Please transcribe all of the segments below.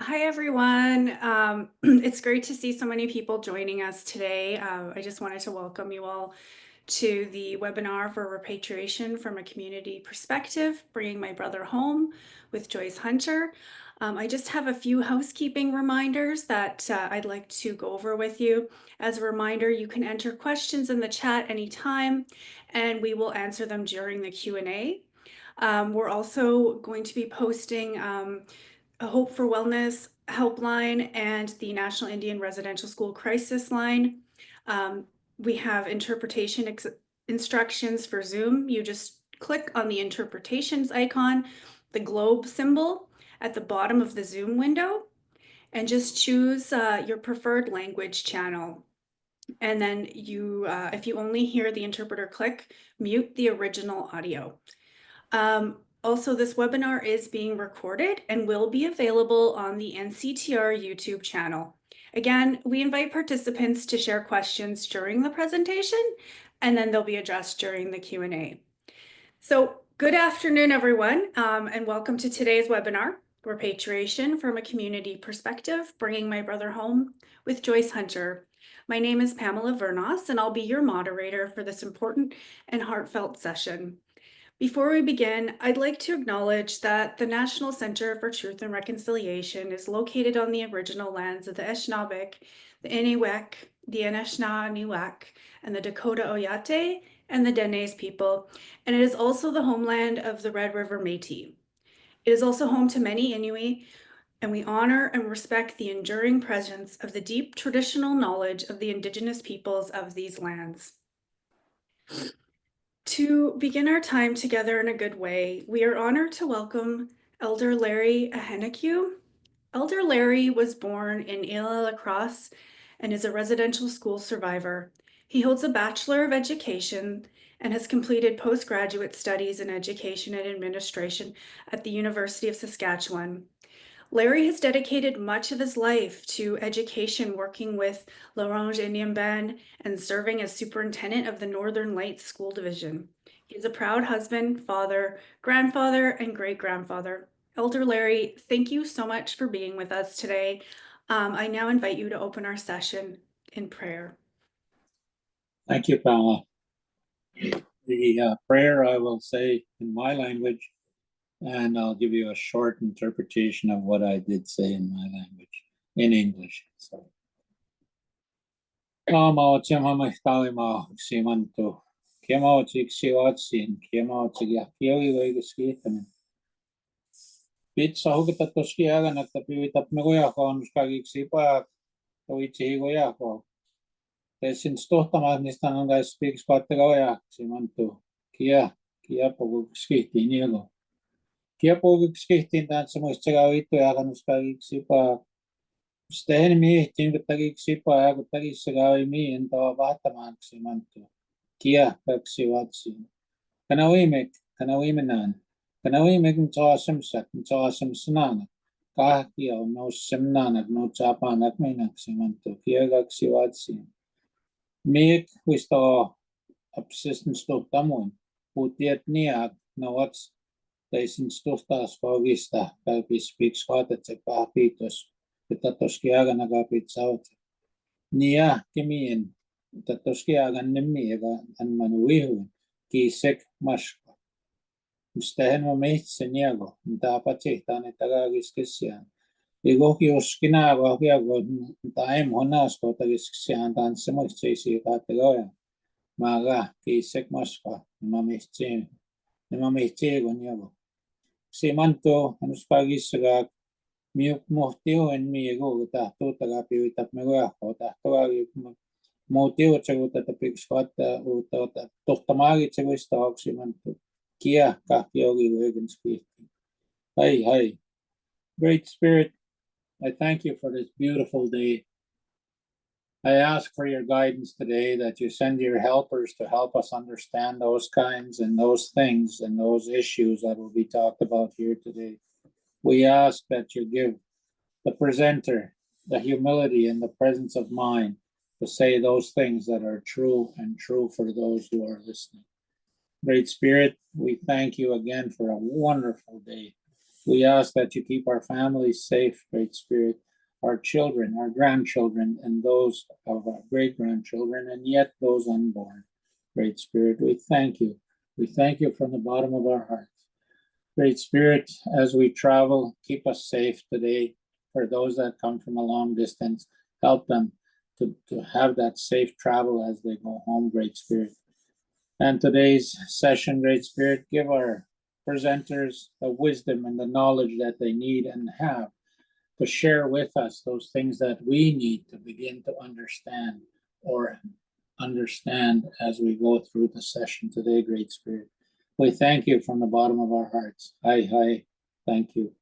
Hi, everyone. It's great to see so many people joining us today. I just wanted to welcome you all to the webinar for Repatriation from a Community Perspective, Bringing My Brother Home with Joyce Hunter. I just have a few housekeeping reminders that I'd like to go over with you. As a reminder, you can enter questions in the chat anytime, and we will answer them during the Q&A. We're also going to be posting a Hope for Wellness helpline and the National Indian Residential School Crisis Line. We have interpretation instructions for Zoom. You just click on the interpretations icon, the globe symbol at the bottom of the Zoom window, and just choose your preferred language channel. And then you, if you only hear the interpreter click, mute the original audio. Also, this webinar is being recorded and will be available on the NCTR YouTube channel. Again, we invite participants to share questions during the presentation, and then they'll be addressed during the Q&A. So good afternoon, everyone, and welcome to today's webinar, Repatriation from a Community Perspective, Bringing My Brother Home with Joyce Hunter. My name is Pamela Vernaus, and I'll be your moderator for this important and heartfelt session. Before we begin, I'd like to acknowledge that the National Center for Truth and Reconciliation is located on the original lands of the Anishinaabe, the Iniwek, the Anishinaabe, and the Dakota Oyate and the Dene people, and it is also the homeland of the Red River Métis. It is also home to many Inuit, and we honor and respect the enduring presence of the deep traditional knowledge of the Indigenous peoples of these lands. To begin our time together in a good way, we are honored to welcome Elder Larry Ahenakew. Elder Larry was born in Île-à-la-Crosse and is a residential school survivor. He holds a Bachelor of Education and has completed postgraduate studies in education and administration at the University of Saskatchewan. Larry has dedicated much of his life to education, working with L'Orange Indian Band and serving as superintendent of the Northern Lights School Division. He is a proud husband, father, grandfather, and great-grandfather. Elder Larry, thank you so much for being with us today. I now invite you to open our session in prayer. Thank you, Pamela. The prayer I will say in my language, and I'll give you a short interpretation of what I did say in my language, in English. So, Pizza hugitatuskia että pyytät me gojakoon skagiksi paa toitsi gojako. Tessin stohtamat niistä on kai speaks katte gojaksi mantu. Kia pogukski nielo. Kia pogukski tässä muistakaa vittuja kannuskagiksi paa. Stehen miehtiin kutagiksi paa kutagissa kai miin tava vahtamaksi mantu. Kia kaksi vatsi. Kana uimenaan. Kana uimekin taasem sanana. Kahkia on noussem naanak no chapanak meinaksi mantu. Kia kaksi vatsi. Miek huistoo absisten stohtamuin. Puutiet niak no vats. Teisin stohtaas vogista. Kalpi speaks haatet se pahpiitos. Että toskiagan kapit saut. Nia kemien. Että toskiagan nemiega anmanu ihuin. Kiisek maska. Mistä on meitse niego. Mitä patsihtaan että kaakiskessiaan. Ikoki uskinaa vahviago. Mutta em honnasko takiskessiaan tanssi muisteisi kaattegoja. Maaga kiisek maska. Nämä meitseego niego. Se manto anuspagissa miuk mohtio en miego tahto tagapiuitap megoahko tahtoagi motiotseguta tapikskata uutta tohtamagitseguista oksimantu kia kahkiogi wegenski. Hi. Great Spirit, I thank you for this beautiful day. I ask for your guidance today, that you send your helpers to help us understand those kinds and those things and those issues that will be talked about here today. We ask that you give the presenter the humility and the presence of mind to say those things that are true and true for those who are listening. Great Spirit, we thank you again for a wonderful day. We ask that you keep our families safe, Great Spirit, our children, our grandchildren, and those of our great-grandchildren, and yet those unborn. Great Spirit, we thank you. We thank you from the bottom of our hearts. Great Spirit, as we travel, keep us safe today. For those that come from a long distance, help them to have that safe travel as they go home, Great Spirit. And today's session, Great Spirit, give our presenters the wisdom and the knowledge that they need and have to share with us those things that we need to begin to understand or understand as we go through the session today, Great Spirit. We thank you from the bottom of our hearts. Hi, thank you.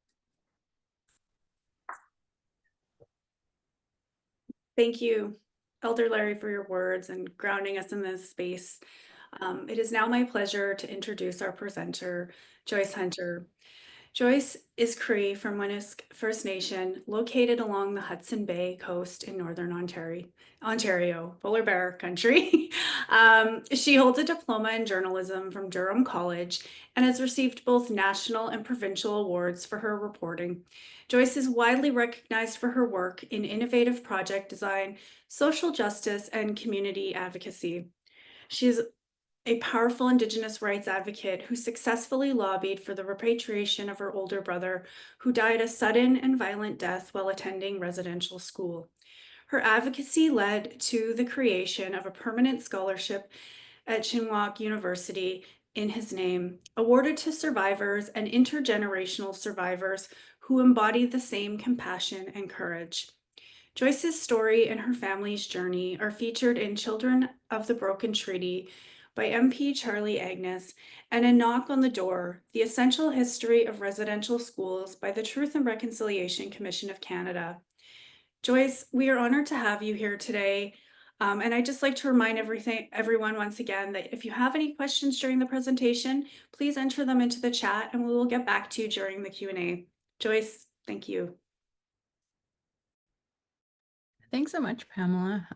Thank you, Elder Larry, for your words and grounding us in this space. It is now my pleasure to introduce our presenter, Joyce Hunter. Joyce is Cree from Winnisk First Nation, located along the Hudson Bay coast in Northern Ontario, Polar Bear country. She holds a diploma in journalism from Durham College and has received both national and provincial awards for her reporting. Joyce is widely recognized for her work in innovative project design, social justice, and community advocacy. She is a powerful Indigenous rights advocate who successfully lobbied for the repatriation of her older brother, who died a sudden and violent death while attending residential school. Her advocacy led to the creation of a permanent scholarship at Chinook University in his name, awarded to survivors and intergenerational survivors who embody the same compassion and courage. Joyce's story and her family's journey are featured in Children of the Broken Treaty by MP Charlie Agnes, and A Knock on the Door, The Essential History of Residential Schools by the Truth and Reconciliation Commission of Canada. Joyce, we are honored to have you here today. And I'd just like to remind everyone once again that if you have any questions during the presentation, please enter them into the chat and we will get back to you during the Q&A. Joyce, thank you. Thanks so much, Pamela.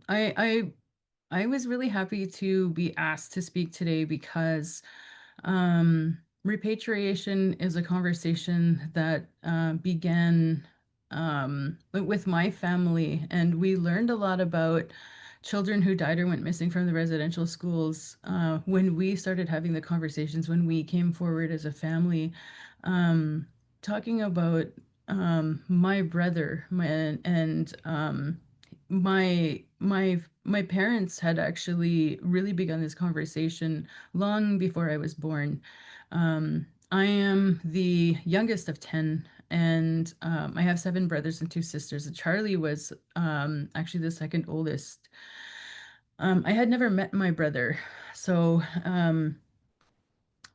I was really happy to be asked to speak today because repatriation is a conversation that began with my family, and we learned a lot about children who died or went missing from the residential schools when we started having the conversations, when we came forward as a family, talking about my brother, my parents had actually really begun this conversation long before I was born. I am the youngest of 10, and I have 7 brothers and 2 sisters. Charlie was actually the second oldest. I had never met my brother, so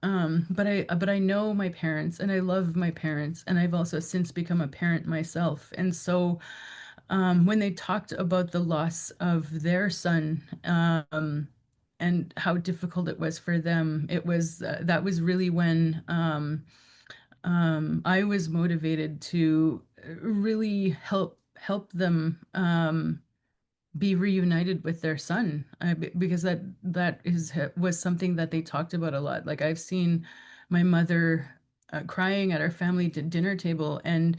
but I know my parents and I love my parents, and I've also since become a parent myself. And so when they talked about the loss of their son, and how difficult it was for them, it was that was really when I was motivated to really help them be reunited with their son, because that was something that they talked about a lot. Like, I've seen my mother crying at our family dinner table, and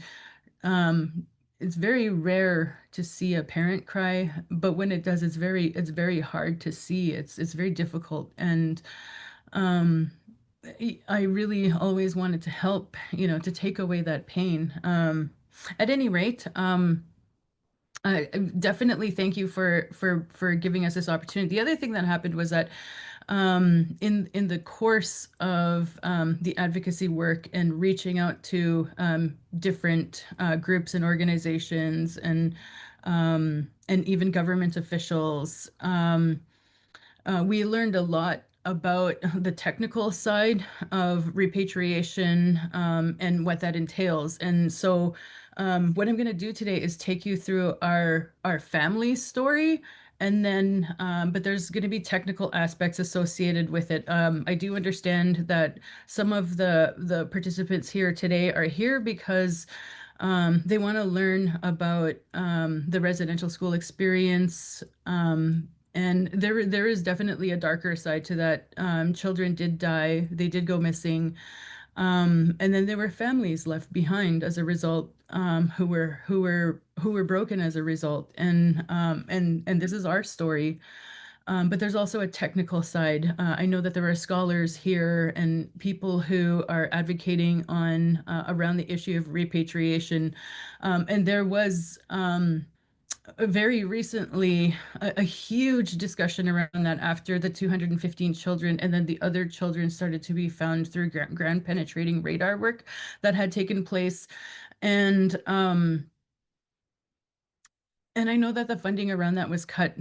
it's very rare to see a parent cry, but when it does, it's very hard to see. It's very difficult, and um, I really always wanted to help, to take away that pain. At any rate, definitely thank you for giving us this opportunity. The other thing that happened was that in the course of the advocacy work and reaching out to different groups and organizations, and even government officials, we learned a lot about the technical side of repatriation, and what that entails. And so what I'm going to do today is take you through our family story, and then but there's going to be technical aspects associated with it. I do understand that some of the participants here today are here because they want to learn about the residential school experience, And there is definitely a darker side to that. Children did die, they did go missing. And then there were families left behind as a result, who were broken as a result. And this is our story. But there's also a technical side. I know that there are scholars here and people who are advocating on around the issue of repatriation. And there was very recently a huge discussion around that after the 215 children and then the other children started to be found through ground penetrating radar work that had taken place. And I know that the funding around that was cut,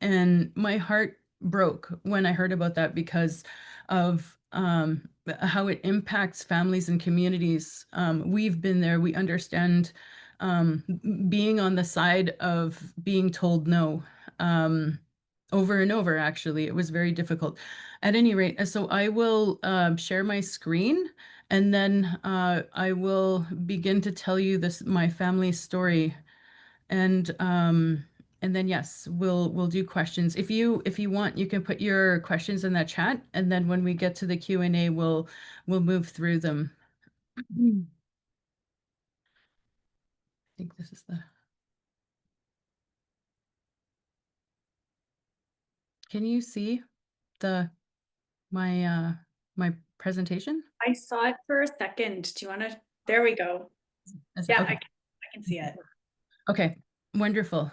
and my heart broke when I heard about that because of how it impacts families and communities. We've been there, we understand being on the side of being told no, over and over. Actually, it was very difficult. At any rate, so I will share my screen, and then I will begin to tell you my family's story. And then yes, we'll do questions. If you want, you can put your questions in that chat, and then when we get to the Q&A, we'll move through them. I think this is the. Can you see my presentation? I saw it for a second. Do you want to? There we go. Yeah, Okay. I can see it. Okay, wonderful.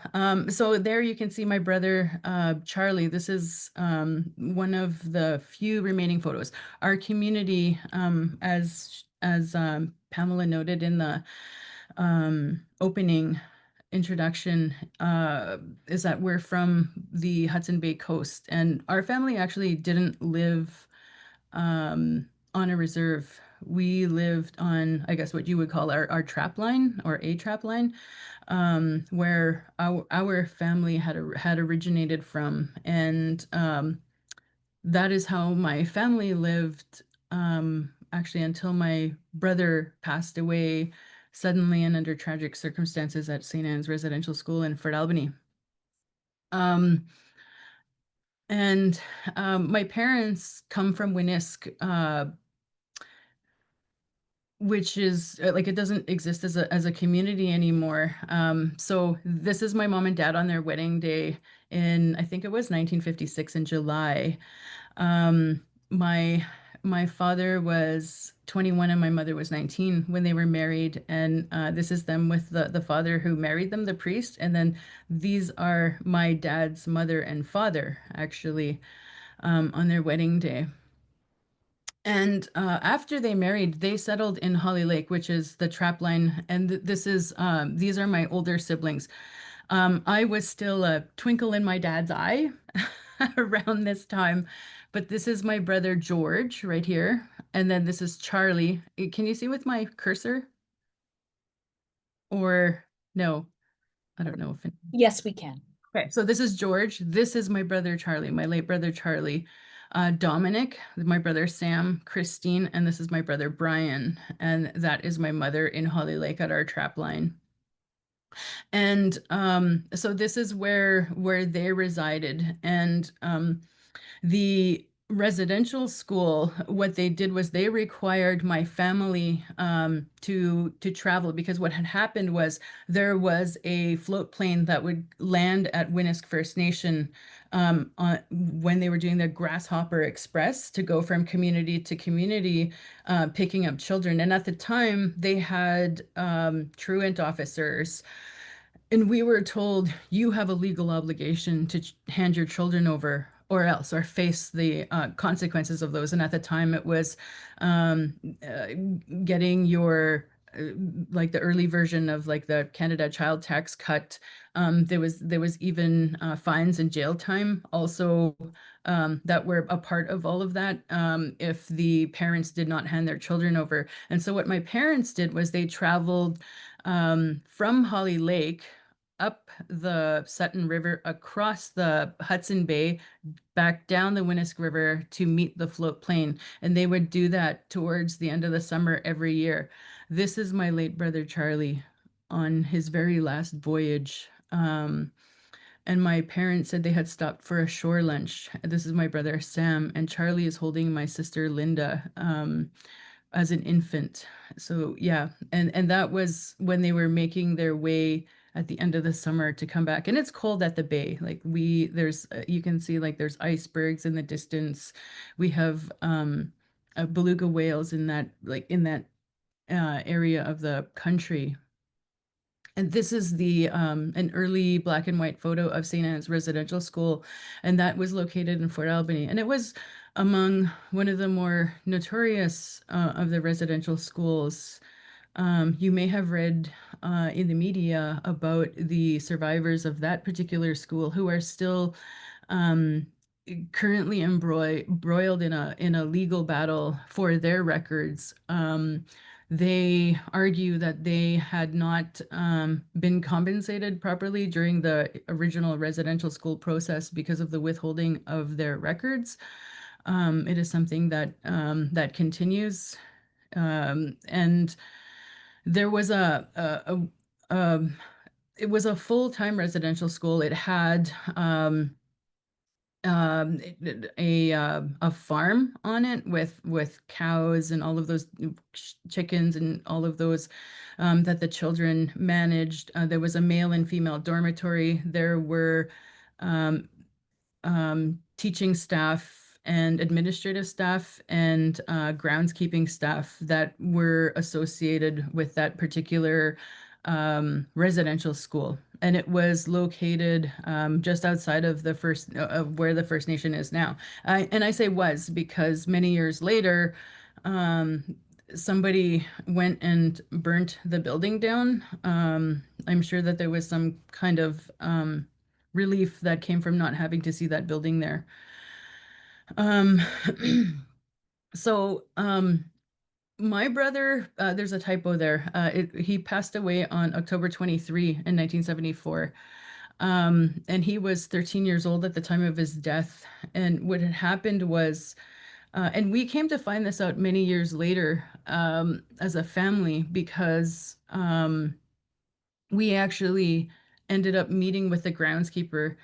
So there you can see my brother, Charlie. This is one of the few remaining photos. Our community, as Pamela noted in the opening introduction, is that we're from the Hudson Bay coast, and our family actually didn't live on a reserve. We lived on, I guess, what you would call our trap line or a trap line, where our family had originated from, and that is how my family lived, actually until my brother passed away suddenly and under tragic circumstances at St. Anne's Residential School in Fort Albany. And my parents come from Winisk, which is like, it doesn't exist as a community anymore. So this is my mom and dad on their wedding day in, I think it was 1956 in July. My father was 21 and my mother was 19 when they were married, and this is them with the father who married them, the priest, and then these are my dad's mother and father, actually, on their wedding day. And after they married, they settled in Holly Lake, which is the trap line. And these are my older siblings. I was still a twinkle in my dad's eye around this time, but this is my brother George right here. And then this is Charlie. Can you see with my cursor? Or no, I don't know if Yes, we can. Okay, so this is George. This is my brother Charlie, my late brother Charlie. Dominic, my brother Sam, Christine, and this is my brother Brian. And that is my mother in Holly Lake at our trap line. And so this is where they resided. And the residential school, what they did was they required my family to travel, because what had happened was there was a float plane that would land at Winisk First Nation when they were doing the Grasshopper Express to go from community to community, picking up children. And at the time, they had truant officers. And we were told, you have a legal obligation to hand your children over or else, or face the consequences of those. And at the time it was getting your, like the early version of like the Canada child tax cut. There was even fines and jail time also that were a part of all of that if the parents did not hand their children over. And so what my parents did was they traveled from Holly Lake up the Sutton River, across the Hudson Bay, back down the Winisk River to meet the float plane. And they would do that towards the end of the summer every year. This is my late brother Charlie on his very last voyage. and my parents said they had stopped for a shore lunch. This is my brother Sam, and Charlie is holding my sister Linda as an infant. So yeah, and that was when they were making their way at the end of the summer to come back. And it's cold at the bay. Like there's you can see like there's icebergs in the distance. We have beluga whales in that area of the country. And this is the an early black and white photo of St. Anne's Residential School, and that was located in Fort Albany. And it was among one of the more notorious of the residential schools. You may have read in the media about the survivors of that particular school who are still currently embroiled in a legal battle for their records. They argue that they had not been compensated properly during the original residential school process because of the withholding of their records. It is something that that continues, and there was it was a full-time residential school. It had a farm on it with cows and all of those chickens and all of those that the children managed. There was a male and female dormitory. There were teaching staff and administrative staff and groundskeeping staff that were associated with that particular residential school. And it was located just outside of the of where the First Nation is now. And I say was because many years later, somebody went and burnt the building down. I'm sure that there was some kind of relief that came from not having to see that building there. So my brother, there's a typo there. He passed away on October 23 in 1974. And he was 13 years old at the time of his death. And what had happened was, and we came to find this out many years later as a family because we actually ended up meeting with the groundskeeper.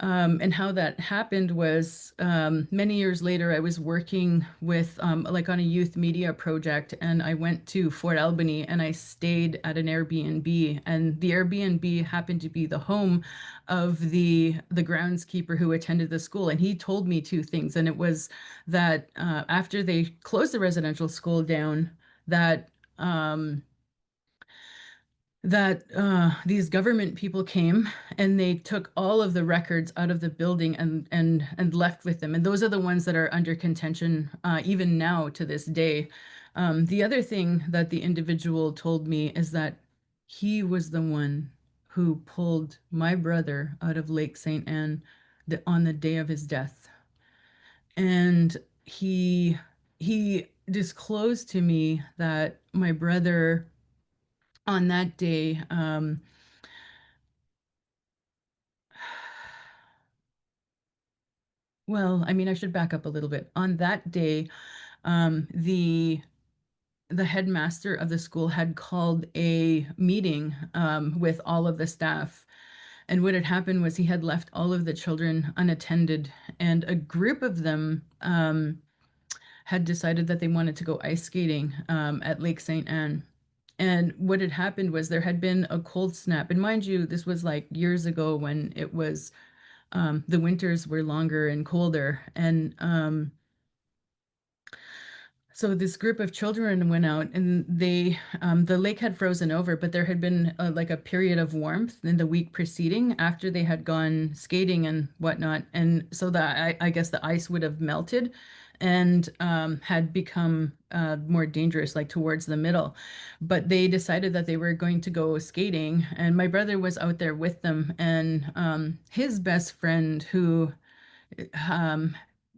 And how that happened was many years later, I was working with like on a youth media project, and I went to Fort Albany and I stayed at an Airbnb, and the Airbnb happened to be the home of the groundskeeper who attended the school. And he told me two things, and it was that after they closed the residential school down, that these government people came and they took all of the records out of the building and left with them. And those are the ones that are under contention even now to this day. The other thing that the individual told me is that he was the one who pulled my brother out of Lake St. Anne on the day of his death. And he disclosed to me that my brother on that day, well, I mean, I should back up a little bit. On that day, the headmaster of the school had called a meeting with all of the staff. And what had happened was he had left all of the children unattended, and a group of them had decided that they wanted to go ice skating at Lake St. Anne. And what had happened was there had been a cold snap. And mind you, this was like years ago when it was the winters were longer and colder. And so this group of children went out, and the lake had frozen over, but there had been like a period of warmth in the week preceding after they had gone skating and whatnot. And so that I guess the ice would have melted and had become more dangerous, like towards the middle. But they decided that they were going to go skating, and my brother was out there with them, and his best friend, who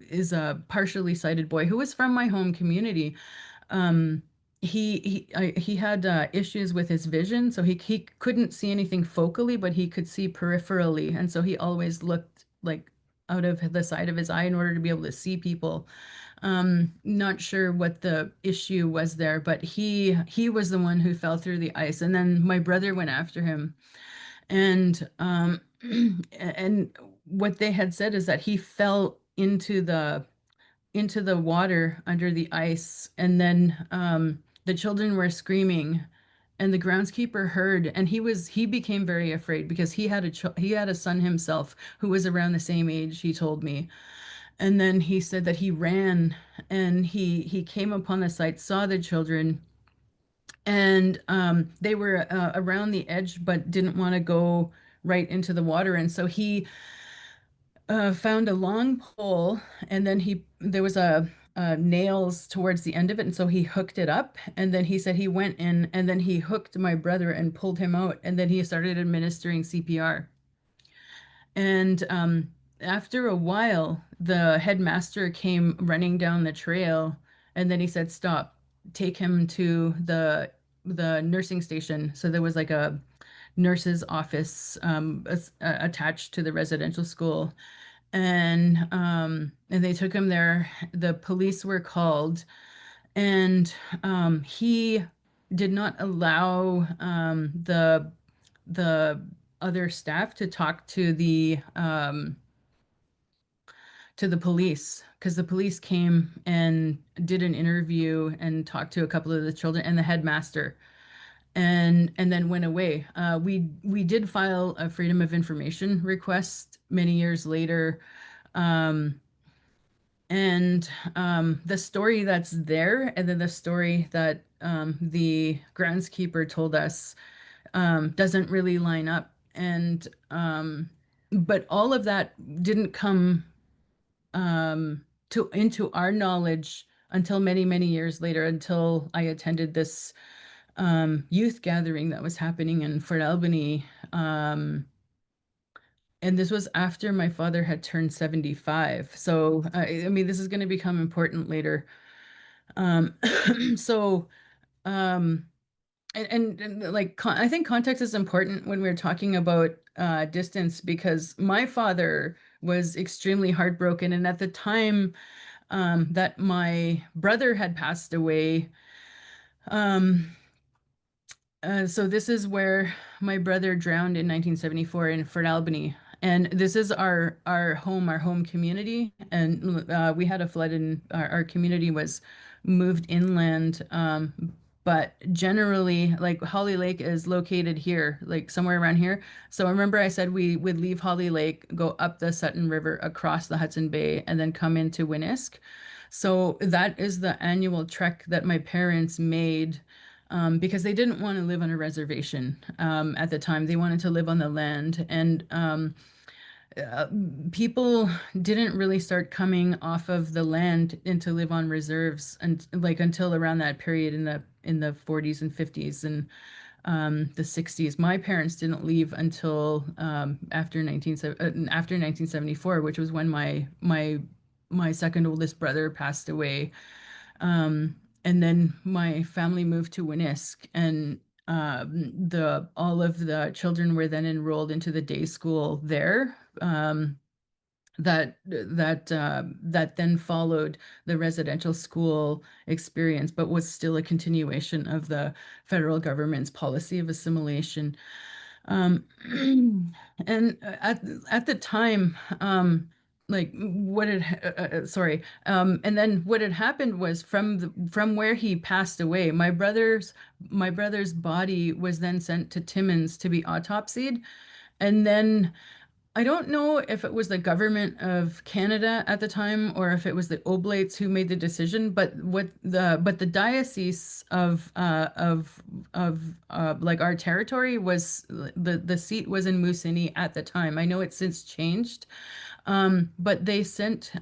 is a partially sighted boy who was from my home community. He had issues with his vision, so he couldn't see anything focally, but he could see peripherally, and so he always looked like out of the side of his eye in order to be able to see people. Not sure what the issue was there, but he was the one who fell through the ice, and then my brother went after him. And and what they had said is that he fell into the water under the ice, and then the children were screaming, and the groundskeeper heard, and he became very afraid because he had a son himself who was around the same age, he told me. And then he said that he ran, and he came upon the site, saw the children, and they were around the edge but didn't want to go right into the water, and so he found a long pole, and then there was a nails towards the end of it, and so he hooked it up, and then he said he went in, and then he hooked my brother and pulled him out, and then he started administering CPR. And after a while, the headmaster came running down the trail, and then he said, "Stop, take him to the nursing station." So there was like a nurse's office attached to the residential school, and they took him there. The police were called, and he did not allow the other staff to talk to the police, because the police came and did an interview and talked to a couple of the children and the headmaster, and then went away. We did file a Freedom of Information request many years later, and the story that's there, and then the story that the groundskeeper told us doesn't really line up. And but all of that didn't come into our knowledge until many, many years later, until I attended this youth gathering that was happening in Fort Albany. And this was after my father had turned 75. So, I mean, this is going to become important later. Um, so, um, and like, I think context is important when we're talking about distance, because my father was extremely heartbroken. And at the time that my brother had passed away, so this is where my brother drowned in 1974 in Fort Albany. And this is our home community. And we had a flood, and our community was moved inland. But generally, like, Holly Lake is located here, like somewhere around here. So remember I said we would leave Holly Lake, go up the Sutton River, across the Hudson Bay, and then come into Winnisk. So that is the annual trek that my parents made, because they didn't want to live on a reservation at the time. They wanted to live on the land. And uh, people didn't really start coming off of the land and to live on reserves, and like until around that period in the 40s and 50s and the 60s. My parents didn't leave until after 1974, which was when my second oldest brother passed away. Um, and then my family moved to Winnisk, and all of the children were then enrolled into the day school there. That then followed the residential school experience, but was still a continuation of the federal government's policy of assimilation. Um, and at the time, like what had sorry, and then what had happened was, from where he passed away, my brother's body was then sent to Timmins to be autopsied, and then I don't know if it was the government of Canada at the time or if it was the Oblates who made the decision, but the diocese of like our territory was, the seat was in Moosonee at the time. I know it's since changed, but they sent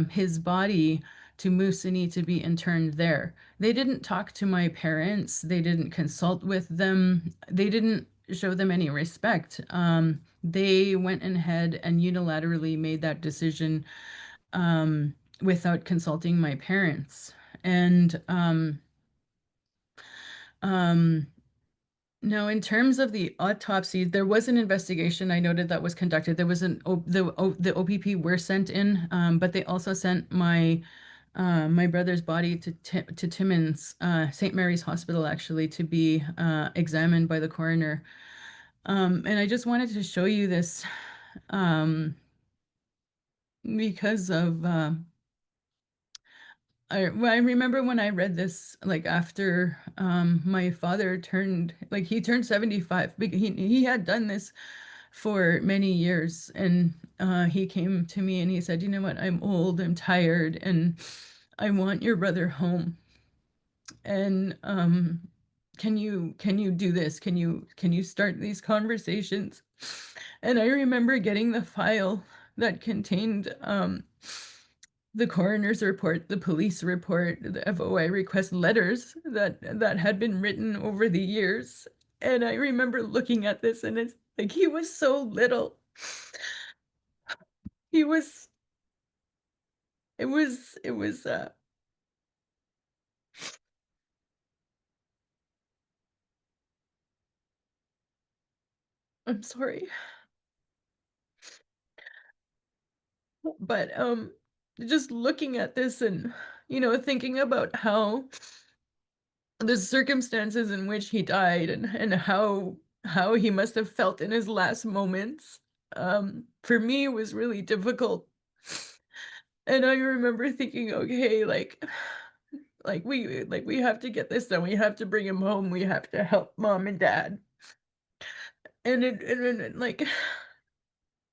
his body to Moosonee to be interned there. They didn't talk to my parents. They didn't consult with them. They didn't show them any respect. They went ahead and unilaterally made that decision without consulting my parents. And now, in terms of the autopsy, there was an investigation I noted that was conducted. There was the OPP were sent in, but they also sent my brother's body to Timmins, St. Mary's Hospital, actually, to be examined by the coroner. And I just wanted to show you this because of I remember when I read this, like after my father turned, like he turned 75. He had done this for many years, and he came to me and he said, "You know what? I'm old, I'm tired, and I want your brother home. And can you do this? Can you start these conversations?" And I remember getting the file that contained the coroner's report, the police report, the FOI request letters that had been written over the years. And I remember looking at this, and it's like he was so little. He was it was I'm sorry. But just looking at this and thinking about how the circumstances in which he died, and how he must have felt in his last moments, for me was really difficult. And I remember thinking, okay, we have to get this done. We have to bring him home. We have to help mom and dad. And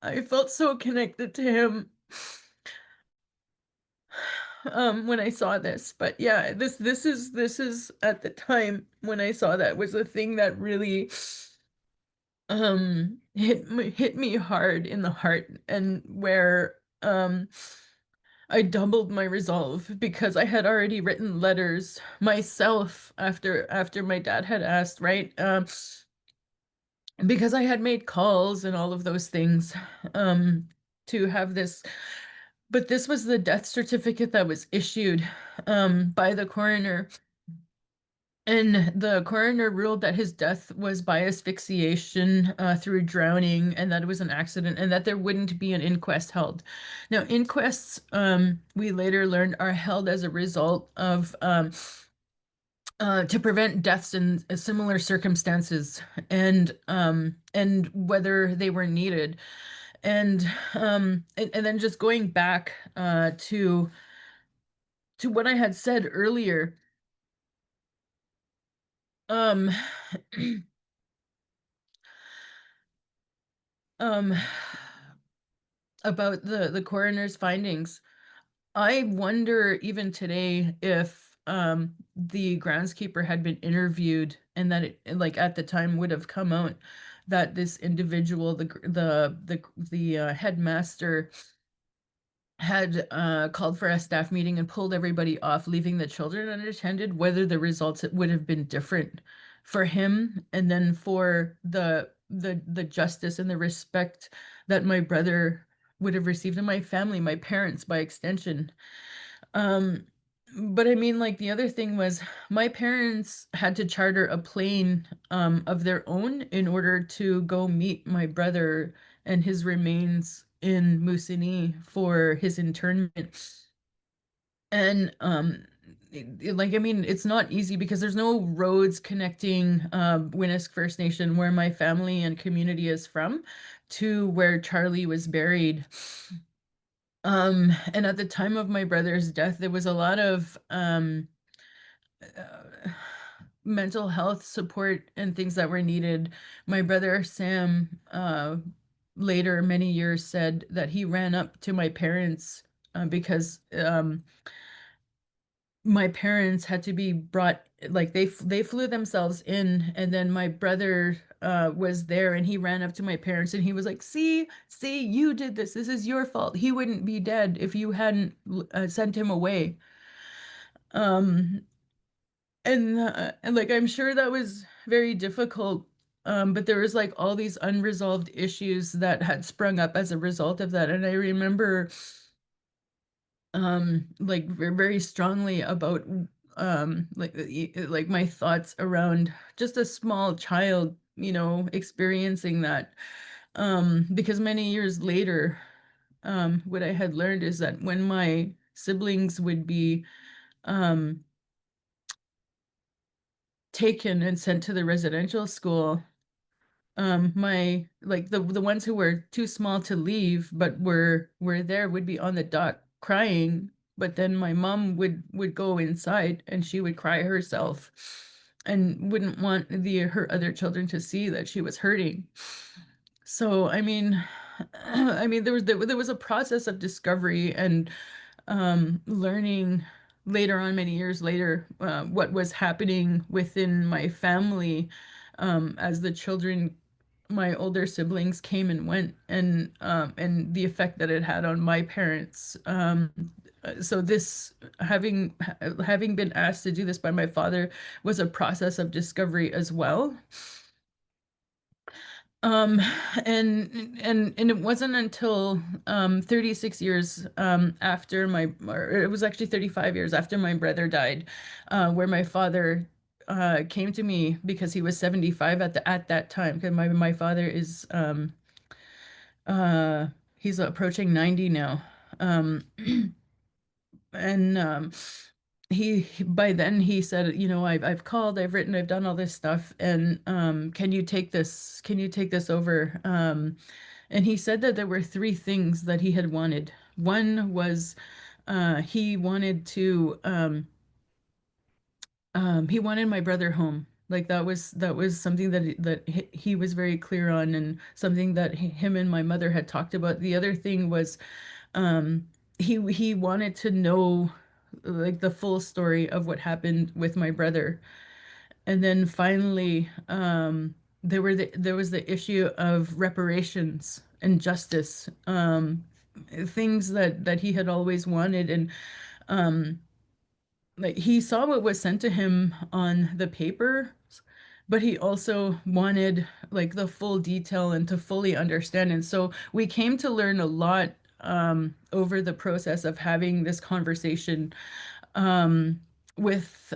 I felt so connected to him when I saw this. But yeah, this is at the time when I saw that was the thing that really hit me hard in the heart, and where I doubled my resolve, because I had already written letters myself after my dad had asked, right? Because I had made calls and all of those things to have this. But this was the death certificate that was issued by the coroner. And the coroner ruled that his death was by asphyxiation through drowning, and that it was an accident, and that there wouldn't be an inquest held. Now, inquests, we later learned, are held as a result of to prevent deaths in similar circumstances, and whether they were needed. And then just going back to what I had said earlier, um um about the coroner's findings. I wonder even today if the groundskeeper had been interviewed, and that it, like, at the time, would have come out that this individual, the headmaster, had called for a staff meeting and pulled everybody off, leaving the children unattended, whether the results would have been different for him, and then for the justice and the respect that my brother would have received, and my family, my parents by extension. Um, but I mean, like, the other thing was, my parents had to charter a plane of their own in order to go meet my brother and his remains in Moosonee for his internment. And like, I mean, it's not easy because there's no roads connecting Winnisk First Nation, where my family and community is from, to where Charlie was buried. And at the time of my brother's death, there was a lot of uh, mental health support and things that were needed. My brother Sam, later, many years, said that he ran up to my parents because my parents had to be brought, like, they flew themselves in, and then my brother was there, and he ran up to my parents and he was like, see, you did this is your fault. He wouldn't be dead if you hadn't sent him away. um and like, I'm sure that was very difficult, but there was like all these unresolved issues that had sprung up as a result of that. And I remember like, very strongly about like my thoughts around just a small child, experiencing that. Because many years later, what I had learned is that when my siblings would be um taken and sent to the residential school, my like the ones who were too small to leave but were there would be on the dock crying, but then my mom would go inside and she would cry herself and wouldn't want her other children to see that she was hurting. So I mean, I mean there was a process of discovery and learning later on, many years later, what was happening within my family, as the children, my older siblings came and went, and the effect that it had on my parents. So this having been asked to do this by my father was a process of discovery as well. Um, and it wasn't until 36 years after or it was actually 35 years after my brother died, where my father came to me because he was 75 at that time. Because my father is uh he's approaching 90 now. Um, and by then he said, you know, I've called, I've written, I've done all this stuff, and can you take this over? And he said that there were three things that he had wanted. One was he wanted to he wanted my brother home. Like that was something that he was very clear on, and something that him and my mother had talked about. The other thing was um he wanted to know like the full story of what happened with my brother. And then finally, there was the issue of reparations and justice, things that he had always wanted. And um, like he saw what was sent to him on the paper, but he also wanted like the full detail and to fully understand. And so we came to learn a lot over the process of having this conversation um, with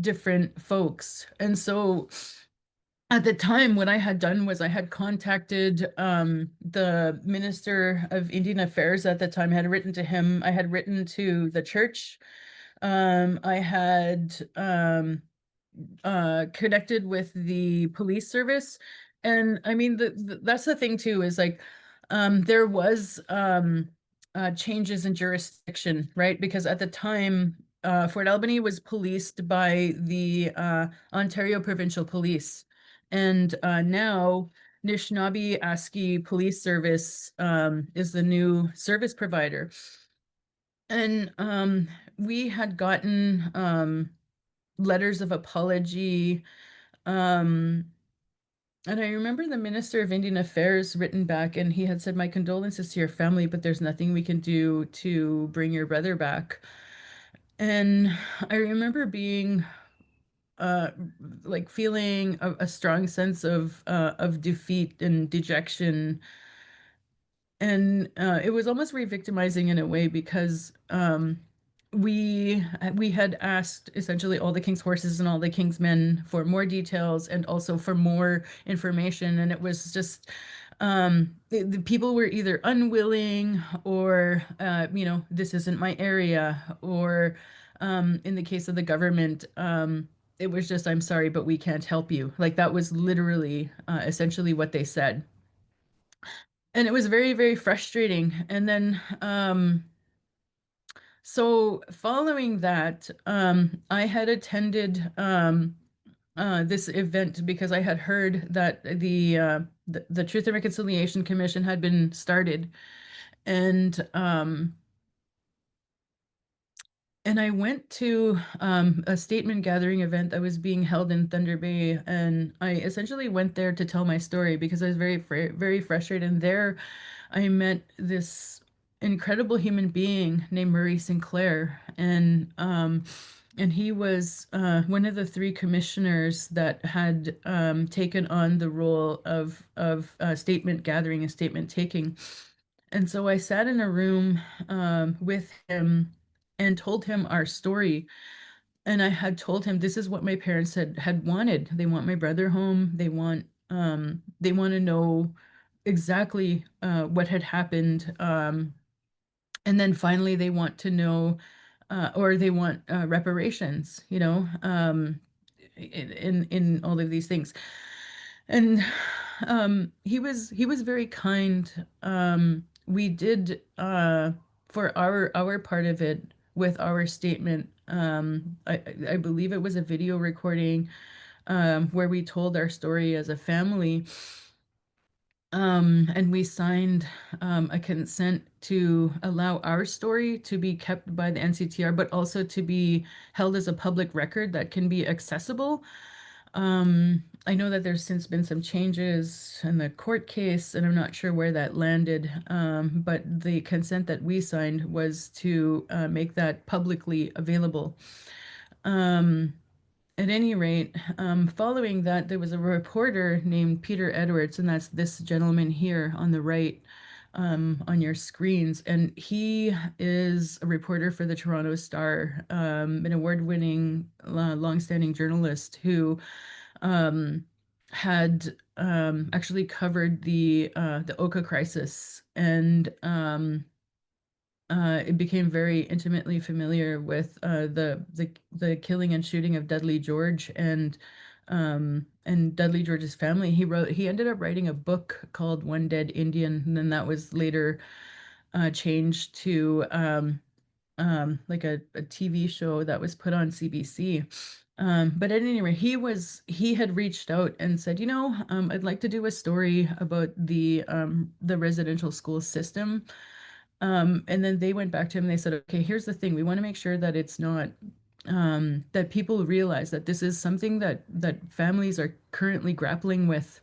different folks. And so at the time, what I had done was I had contacted the Minister of Indian Affairs at the time. I had written to him. I had written to the church. I had connected with the police service. And I mean, that's the thing too, is like there was changes in jurisdiction, right? Because at the time, Fort Albany was policed by the Ontario Provincial Police. And now Nishnawbe Aski Police Service is the new service provider. And we had gotten letters of apology. Um, and I remember the Minister of Indian Affairs written back, and he had said, "My condolences to your family, but there's nothing we can do to bring your brother back." And I remember being uh like feeling a strong sense of defeat and dejection. And it was almost re-victimizing in a way, because we had asked essentially all the king's horses and all the king's men for more details and also for more information, and it was just the people were either unwilling, or you know, this isn't my area, or in the case of the government, it was just, "I'm sorry, but we can't help you." Like that was literally essentially what they said. And it was very, very frustrating. And then so following that, I had attended this event because I had heard that the Truth and Reconciliation Commission had been started. And I went to a statement gathering event that was being held in Thunder Bay, and I essentially went there to tell my story because I was very, very frustrated. And there, I met this incredible human being named Murray Sinclair, and he was one of the three commissioners that had taken on the role of statement gathering and statement taking. And so I sat in a room with him and told him our story. And I had told him this is what my parents had wanted. They want my brother home. They want to know exactly what had happened. And then finally they want to know or they want reparations, you know, in all of these things. And he was very kind. We did for our part of it with our statement. I believe it was a video recording where we told our story as a family. And we signed a consent to allow our story to be kept by the NCTR, but also to be held as a public record that can be accessible. I know that there's since been some changes in the court case, and I'm not sure where that landed. But the consent that we signed was to make that publicly available. At any rate, following that, there was a reporter named Peter Edwards, and that's this gentleman here on the right on your screens. And he is a reporter for the Toronto Star, an award-winning, long-standing journalist who had actually covered the Oka crisis, and it became very intimately familiar with the killing and shooting of Dudley George and Dudley George's family. He ended up writing a book called One Dead Indian, and then that was later changed to like a TV show that was put on CBC. But at any rate, he had reached out and said, you know, I'd like to do a story about the residential school system. And then they went back to him and they said, okay, here's the thing. We want to make sure that it's not that people realize that this is something that families are currently grappling with.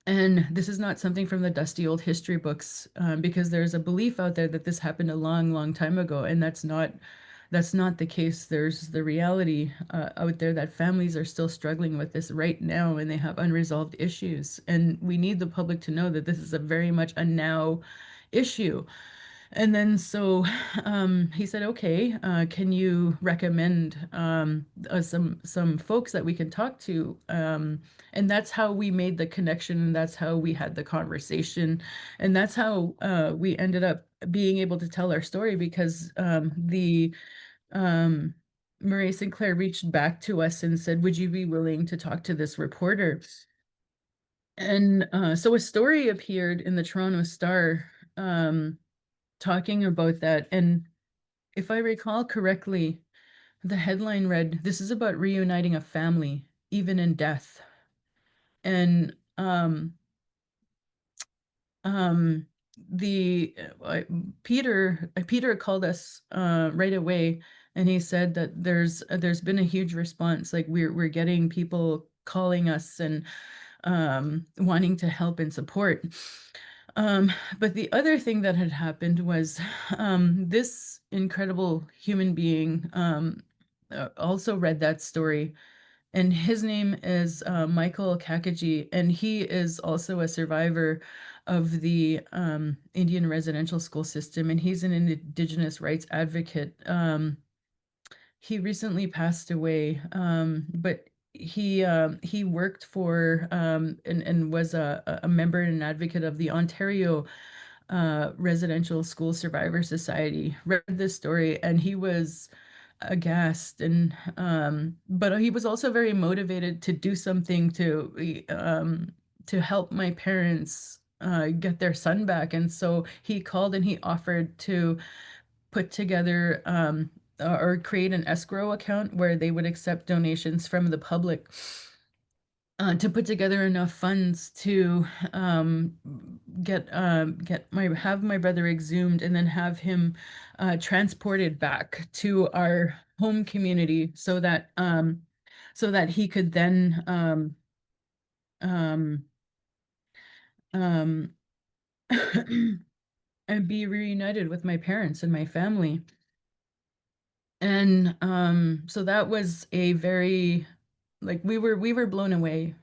And this is not something from the dusty old history books, because there's a belief out there that this happened a long, long time ago, and that's not the case. There's the reality out there that families are still struggling with this right now, and they have unresolved issues. And we need the public to know that this is a very much a now issue. And then so he said, okay, can you recommend some folks that we can talk to? And that's how we made the connection, and that's how we had the conversation, and that's how we ended up being able to tell our story, because Murray Sinclair reached back to us and said, would you be willing to talk to this reporter? And so a story appeared in the Toronto Star talking about that. And if I recall correctly, the headline read, "This is about reuniting a family, even in death." And the Peter called us right away, and he said that there's been a huge response. Like we're getting people calling us and wanting to help and support. But the other thing that had happened was this incredible human being also read that story, and his name is Michael Kakagi, and he is also a survivor of the Indian residential school system, and he's an Indigenous rights advocate. He recently passed away, but he worked for and was a member and an advocate of the Ontario Residential School Survivor Society. Read this story, and he was aghast, and but he was also very motivated to do something to help my parents get their son back. And so he called and he offered to put together or create an escrow account where they would accept donations from the public to put together enough funds to have my brother exhumed and then have him transported back to our home community, so that he could then and be reunited with my parents and my family. And so that was a very, like, we were blown away.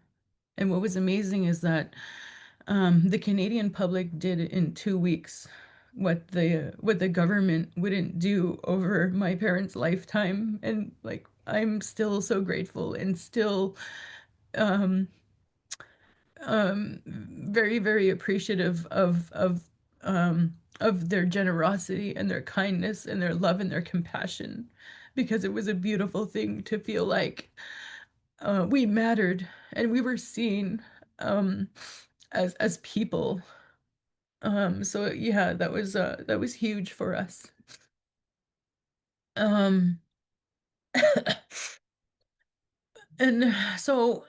And what was amazing is that the Canadian public did in 2 weeks what the government wouldn't do over my parents' lifetime. And like, I'm still so grateful and still very, very appreciative of their generosity and their kindness and their love and their compassion, because it was a beautiful thing to feel like we mattered and we were seen as people. So yeah, that was huge for us. Um, and so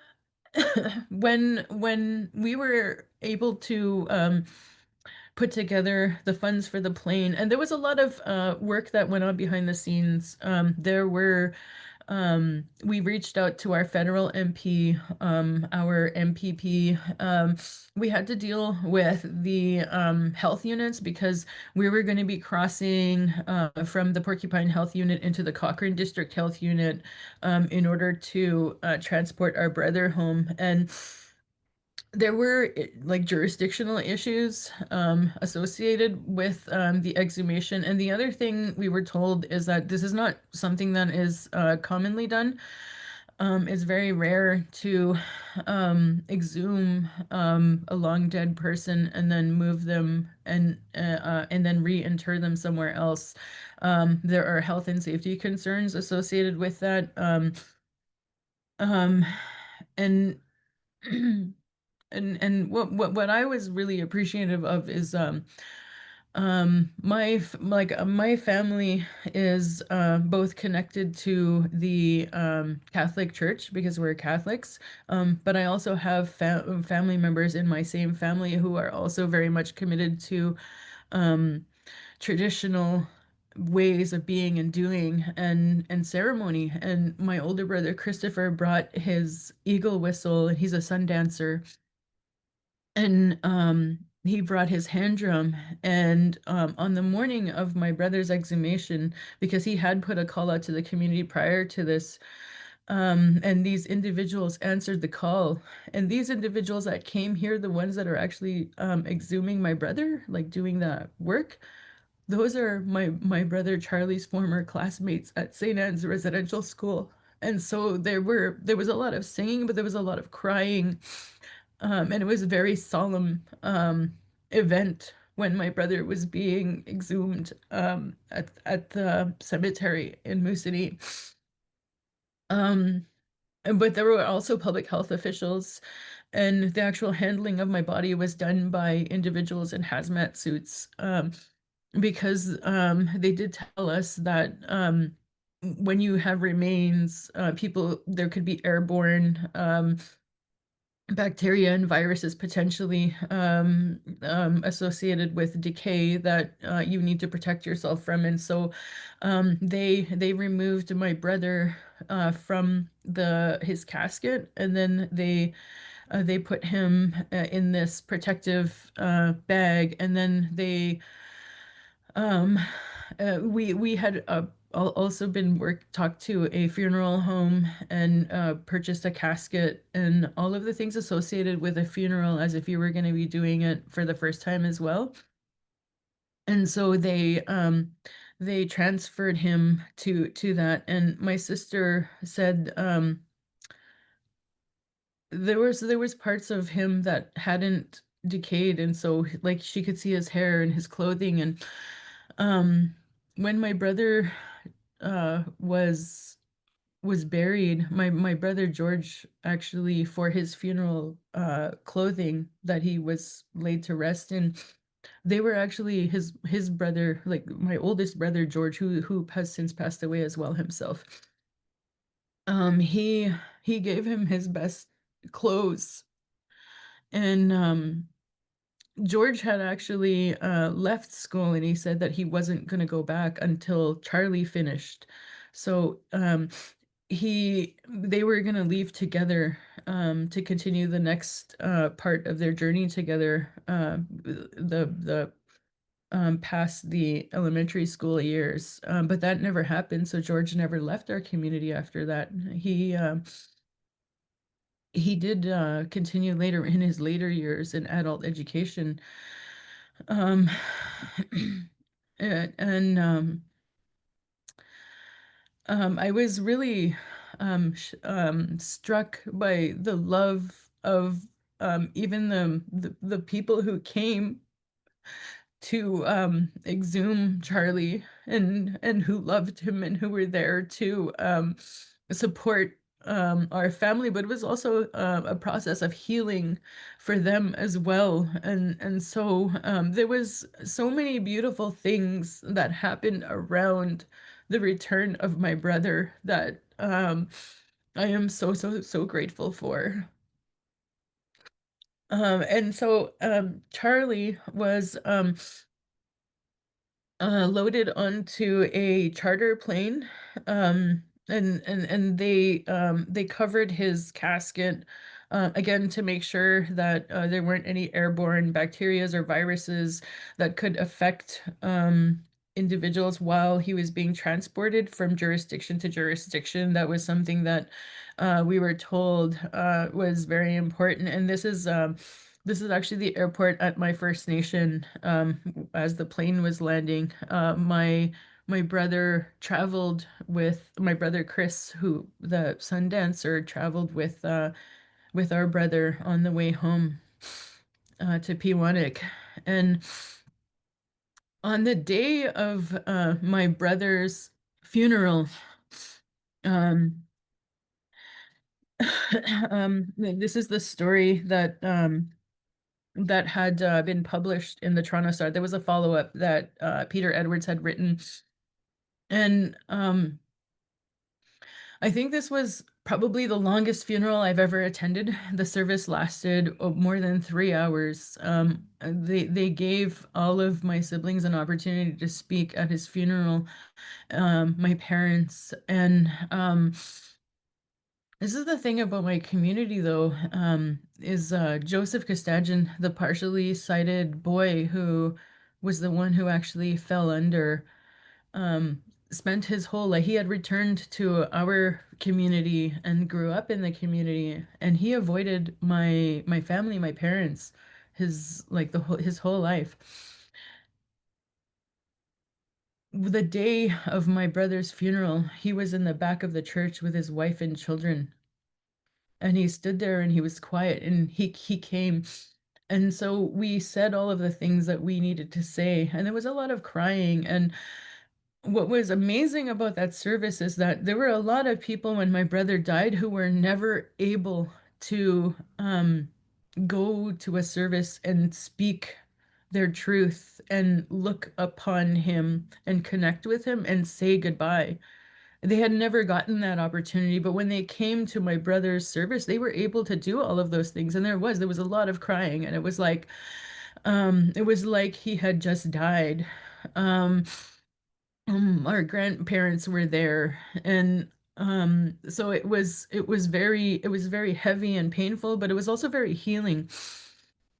when we were able to put together the funds for the plane, and there was a lot of work that went on behind the scenes. There were we reached out to our federal MP, our MPP. We had to deal with the health units because we were going to be crossing from the Porcupine Health Unit into the Cochrane District Health Unit in order to transport our brother home. And there were like jurisdictional issues associated with the exhumation. And the other thing we were told is that this is not something that is commonly done. It's very rare to exhume a long dead person and then move them and then reinter them somewhere else. There are health and safety concerns associated with that. And and what I was really appreciative of is my family is both connected to the Catholic Church because we're Catholics, but I also have family members in my same family who are also very much committed to traditional ways of being and doing and ceremony. And my older brother Christopher brought his eagle whistle, and he's a sun dancer, and he brought his hand drum. And on the morning of my brother's exhumation, because he had put a call out to the community prior to this, and these individuals answered the call, and these individuals that came here, the ones that are actually exhuming my brother, like doing the work, those are my brother Charlie's former classmates at St. Anne's Residential School. And so there was a lot of singing, but there was a lot of crying. And it was a very solemn event when my brother was being exhumed at the cemetery in Moosonee. But there were also public health officials, and the actual handling of my body was done by individuals in hazmat suits, because they did tell us that when you have remains, there could be airborne bacteria and viruses potentially associated with decay that you need to protect yourself from. And so they removed my brother from his casket, and then they put him in this protective bag, and then um, we had also been talked to a funeral home and purchased a casket and all of the things associated with a funeral, as if you were going to be doing it for the first time as well. And so they transferred him to that. And my sister said there was parts of him that hadn't decayed, and so like she could see his hair and his clothing. And when my brother was buried, my brother George actually, for his funeral clothing that he was laid to rest in, they were actually his brother, like my oldest brother George, who has since passed away as well himself. He gave him his best clothes. And George had actually left school, and he said that he wasn't going to go back until Charlie finished. So they were going to leave together to continue the next part of their journey together, the past the elementary school years. But that never happened. So George never left our community after that. He did continue later in his later years in adult education. Um, and I was really struck by the love of even the people who came to exhume Charlie, and who loved him and who were there to support our family, but it was also a process of healing for them as well. And so there was so many beautiful things that happened around the return of my brother that I am so grateful for. And so Charlie was loaded onto a charter plane, and they covered his casket again to make sure that there weren't any airborne bacterias or viruses that could affect individuals while he was being transported from jurisdiction to jurisdiction. That was something that we were told was very important, and this is actually the airport at my First Nation. As the plane was landing, my brother traveled with my brother Chris, who the sun dancer traveled with our brother on the way home to Pewanik. And on the day of my brother's funeral, um, this is the story that that had been published in the Toronto Star. There was a follow-up that Peter Edwards had written. And I think this was probably the longest funeral I've ever attended. The service lasted more than 3 hours. They gave all of my siblings an opportunity to speak at his funeral, my parents. And this is the thing about my community, though, is Joseph Costagian, the partially sighted boy who was the one who actually fell under, um, spent his whole life. He had returned to our community and grew up in the community, and he avoided my family, my parents, his whole life. The day of my brother's funeral, he was in the back of the church with his wife and children. And he stood there and he was quiet, and he came. And so we said all of the things that we needed to say, and there was a lot of crying. And what was amazing about that service is that there were a lot of people when my brother died who were never able to go to a service and speak their truth and look upon him and connect with him and say goodbye. They had never gotten that opportunity, but when they came to my brother's service, they were able to do all of those things. And there was a lot of crying, and it was like he had just died. Um, our grandparents were there, and so it was very heavy and painful, but it was also very healing.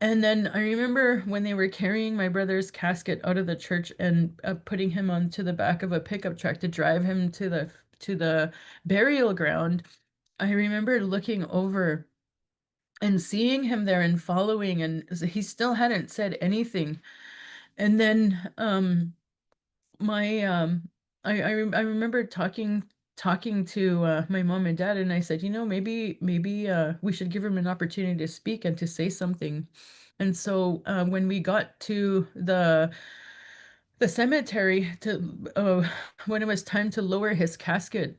And then I remember when they were carrying my brother's casket out of the church and putting him onto the back of a pickup truck to drive him to the burial ground. I remember looking over and seeing him there and following, and he still hadn't said anything. And then my I remember talking to my mom and dad, and I said, maybe we should give him an opportunity to speak and to say something. And so when we got to the cemetery to when it was time to lower his casket,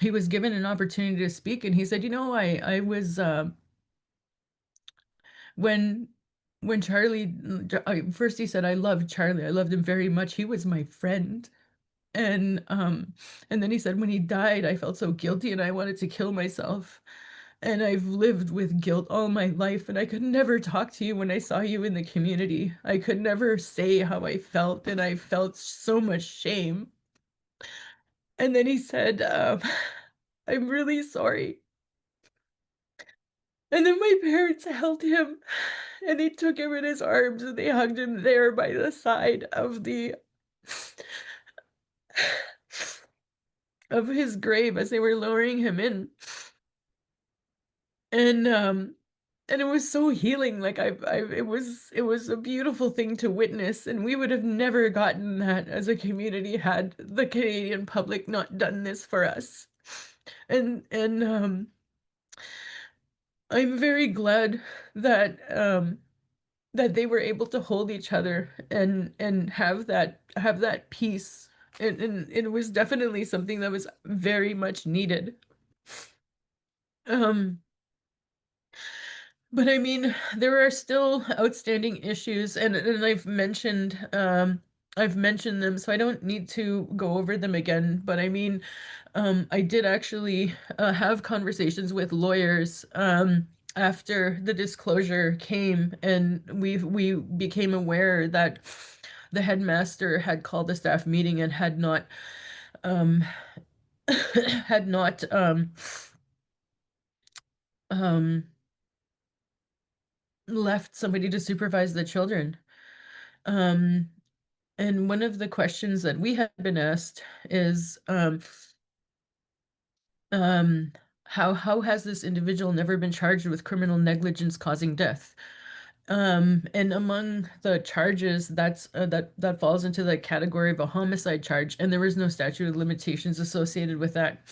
he was given an opportunity to speak, and he said, I was when Charlie, first he said, I loved Charlie. I loved him very much. He was my friend. And then he said, when he died, I felt so guilty and I wanted to kill myself. And I've lived with guilt all my life, and I could never talk to you when I saw you in the community. I could never say how I felt, and I felt so much shame. And then he said, I'm really sorry. And then my parents held him, and they took him in his arms, and they hugged him there by the side of the of his grave as they were lowering him in. And it was so healing. Like it was a beautiful thing to witness, and we would have never gotten that as a community had the Canadian public not done this for us. And I'm very glad that that they were able to hold each other and have that peace. And it was definitely something that was very much needed. Um, but I mean, there are still outstanding issues, and I've mentioned them, so I don't need to go over them again. But I mean, I did actually have conversations with lawyers after the disclosure came, and we became aware that the headmaster had called a staff meeting and had not um, had not um, left somebody to supervise the children. Um, and one of the questions that we had been asked is, um, how has this individual never been charged with criminal negligence causing death? And among the charges, that falls into the category of a homicide charge, and there is no statute of limitations associated with that.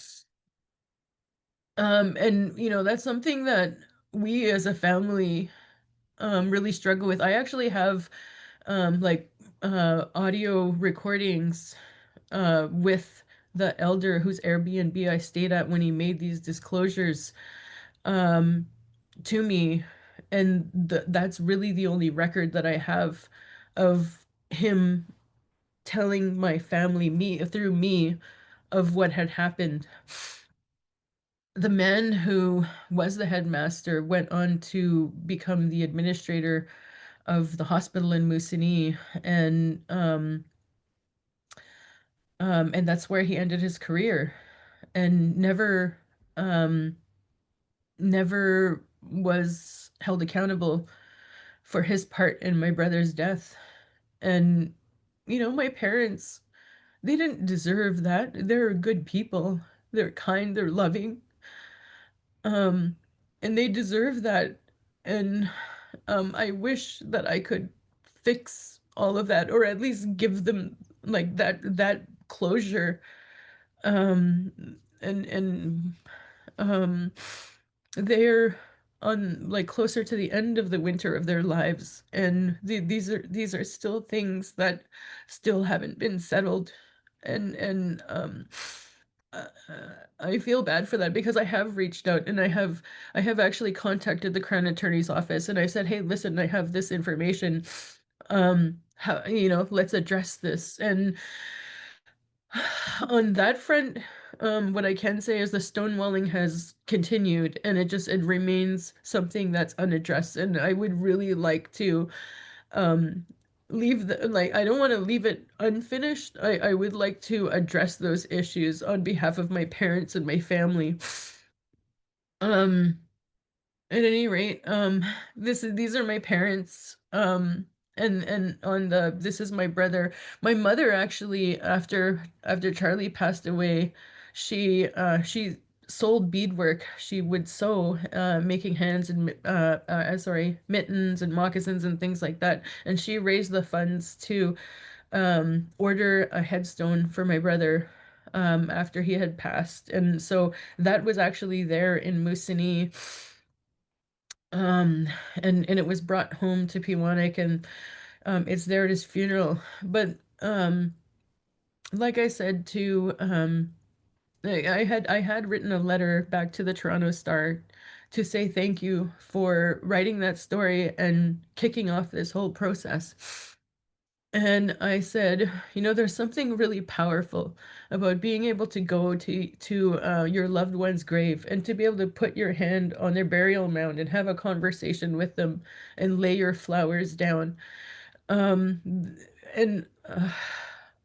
And you know, that's something that we as a family really struggle with. I actually have like audio recordings with the elder whose Airbnb I stayed at when he made these disclosures um to me, and that's really the only record that I have of him telling my family, me through me, of what had happened. The man who was the headmaster went on to become the administrator of the hospital in Moosonee, and that's where he ended his career, and um, never was held accountable for his part in my brother's death. And you know, my parents, they didn't deserve that. They're good people. They're kind, they're loving. Um, and they deserve that. And I wish that I could fix all of that, or at least give them like that closure. Um, and um, they're on like closer to the end of the winter of their lives, and these are still things that still haven't been settled, and uh, I feel bad for that because I have reached out, and I have actually contacted the Crown Attorney's office, and I said, hey, listen, I have this information, how, you know, let's address this. And on that front, what I can say is the stonewalling has continued, and it remains something that's unaddressed. And I would really like to um leave the like I don't want to leave it unfinished. I would like to address those issues on behalf of my parents and my family. Um at any rate, these are my parents, and on the this is my brother. My mother actually, after Charlie passed away, she sold beadwork. She would sew, making hands and sorry, mittens and moccasins and things like that. And she raised the funds to order a headstone for my brother after he had passed. And so that was actually there in Moosonee, um and it was brought home to Pewanik, and it's there at his funeral. But like I said to I had written a letter back to the Toronto Star to say thank you for writing that story and kicking off this whole process. And I said, you know, there's something really powerful about being able to go to your loved one's grave and to be able to put your hand on their burial mound and have a conversation with them and lay your flowers down. Um, and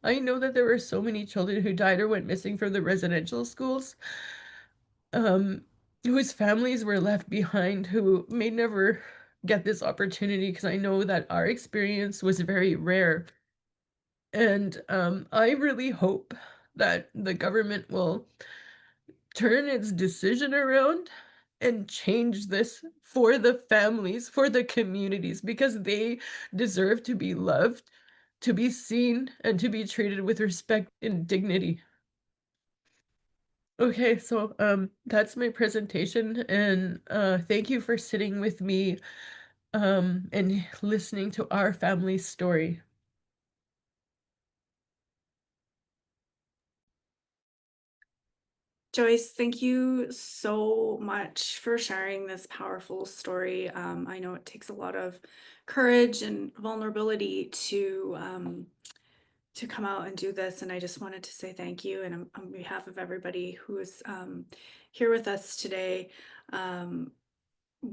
I know that there were so many children who died or went missing from the residential schools, um, whose families were left behind, who may never get this opportunity, because I know that our experience was very rare. And I really hope that the government will turn its decision around and change this for the families, for the communities, because they deserve to be loved, to be seen, and to be treated with respect and dignity. Okay, so that's my presentation, and thank you for sitting with me and listening to our family's story. Joyce, thank you so much for sharing this powerful story. I know it takes a lot of courage and vulnerability to come out and do this, and I just wanted to say thank you. And on behalf of everybody who is here with us today,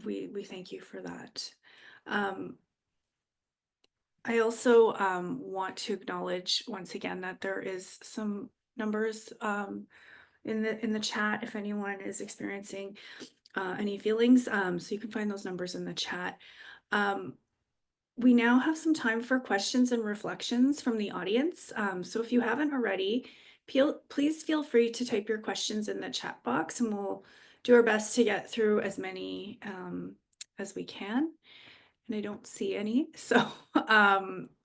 we thank you for that. I also want to acknowledge once again that there is some numbers in the chat if anyone is experiencing any feelings. So you can find those numbers in the chat. We now have some time for questions and reflections from the audience. So if you haven't already, please feel free to type your questions in the chat box, and we'll do our best to get through as many as we can. And I don't see any. So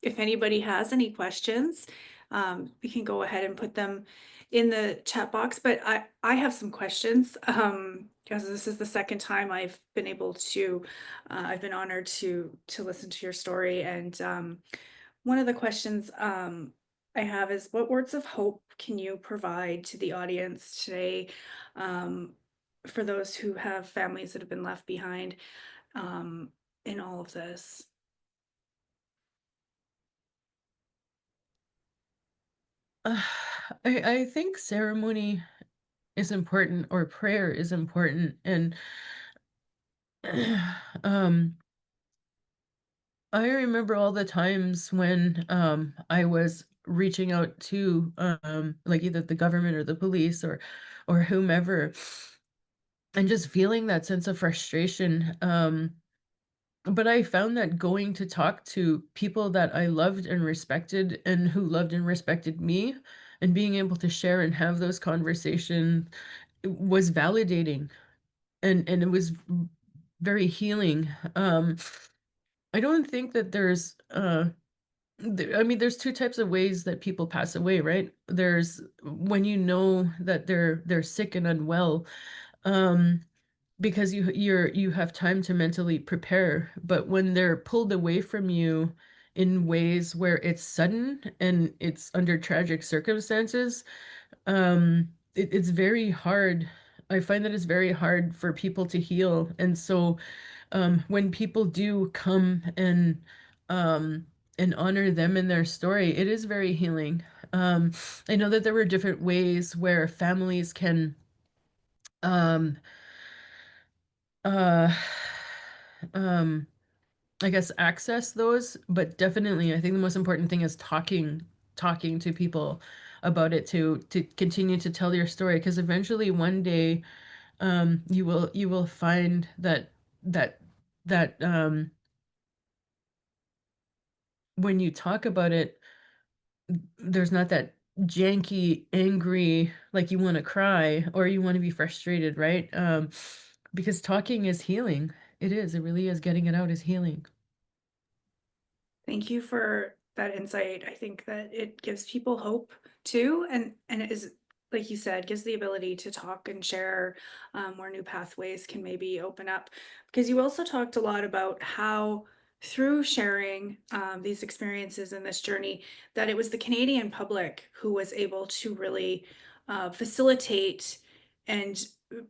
if anybody has any questions, we can go ahead and put them in the chat box. But I have some questions because this is the second time I've been able to, I've been honored to listen to your story. And one of the questions I have is, what words of hope can you provide to the audience today for those who have families that have been left behind in all of this? I think ceremony is important, or prayer is important, and I remember all the times when I was reaching out to like either the government or the police or whomever, and just feeling that sense of frustration. But I found that going to talk to people that I loved and respected, and who loved and respected me, and being able to share and have those conversations was validating, and it was very healing. I don't think that there's I mean, there's two types of ways that people pass away, right? There's when you know that they're sick and unwell, um, because you have time to mentally prepare. But when they're pulled away from you in ways where it's sudden and it's under tragic circumstances, it's very hard. I find that it's very hard for people to heal. And so when people do come and honor them in their story, it is very healing. Um, I know that there were different ways where families can um, uh, um, I guess access those, but definitely I think the most important thing is talking to people about it, to continue to tell your story, because eventually one day you will find that that when you talk about it, there's not that janky, angry, like you want to cry or you want to be frustrated, right? Because talking is healing. It is. It really is. Getting it out is healing. Thank you for that insight. I think that it gives people hope too, and it is, like you said, gives the ability to talk and share where new pathways can maybe open up. Because you also talked a lot about how through sharing these experiences in this journey, that it was the Canadian public who was able to really facilitate and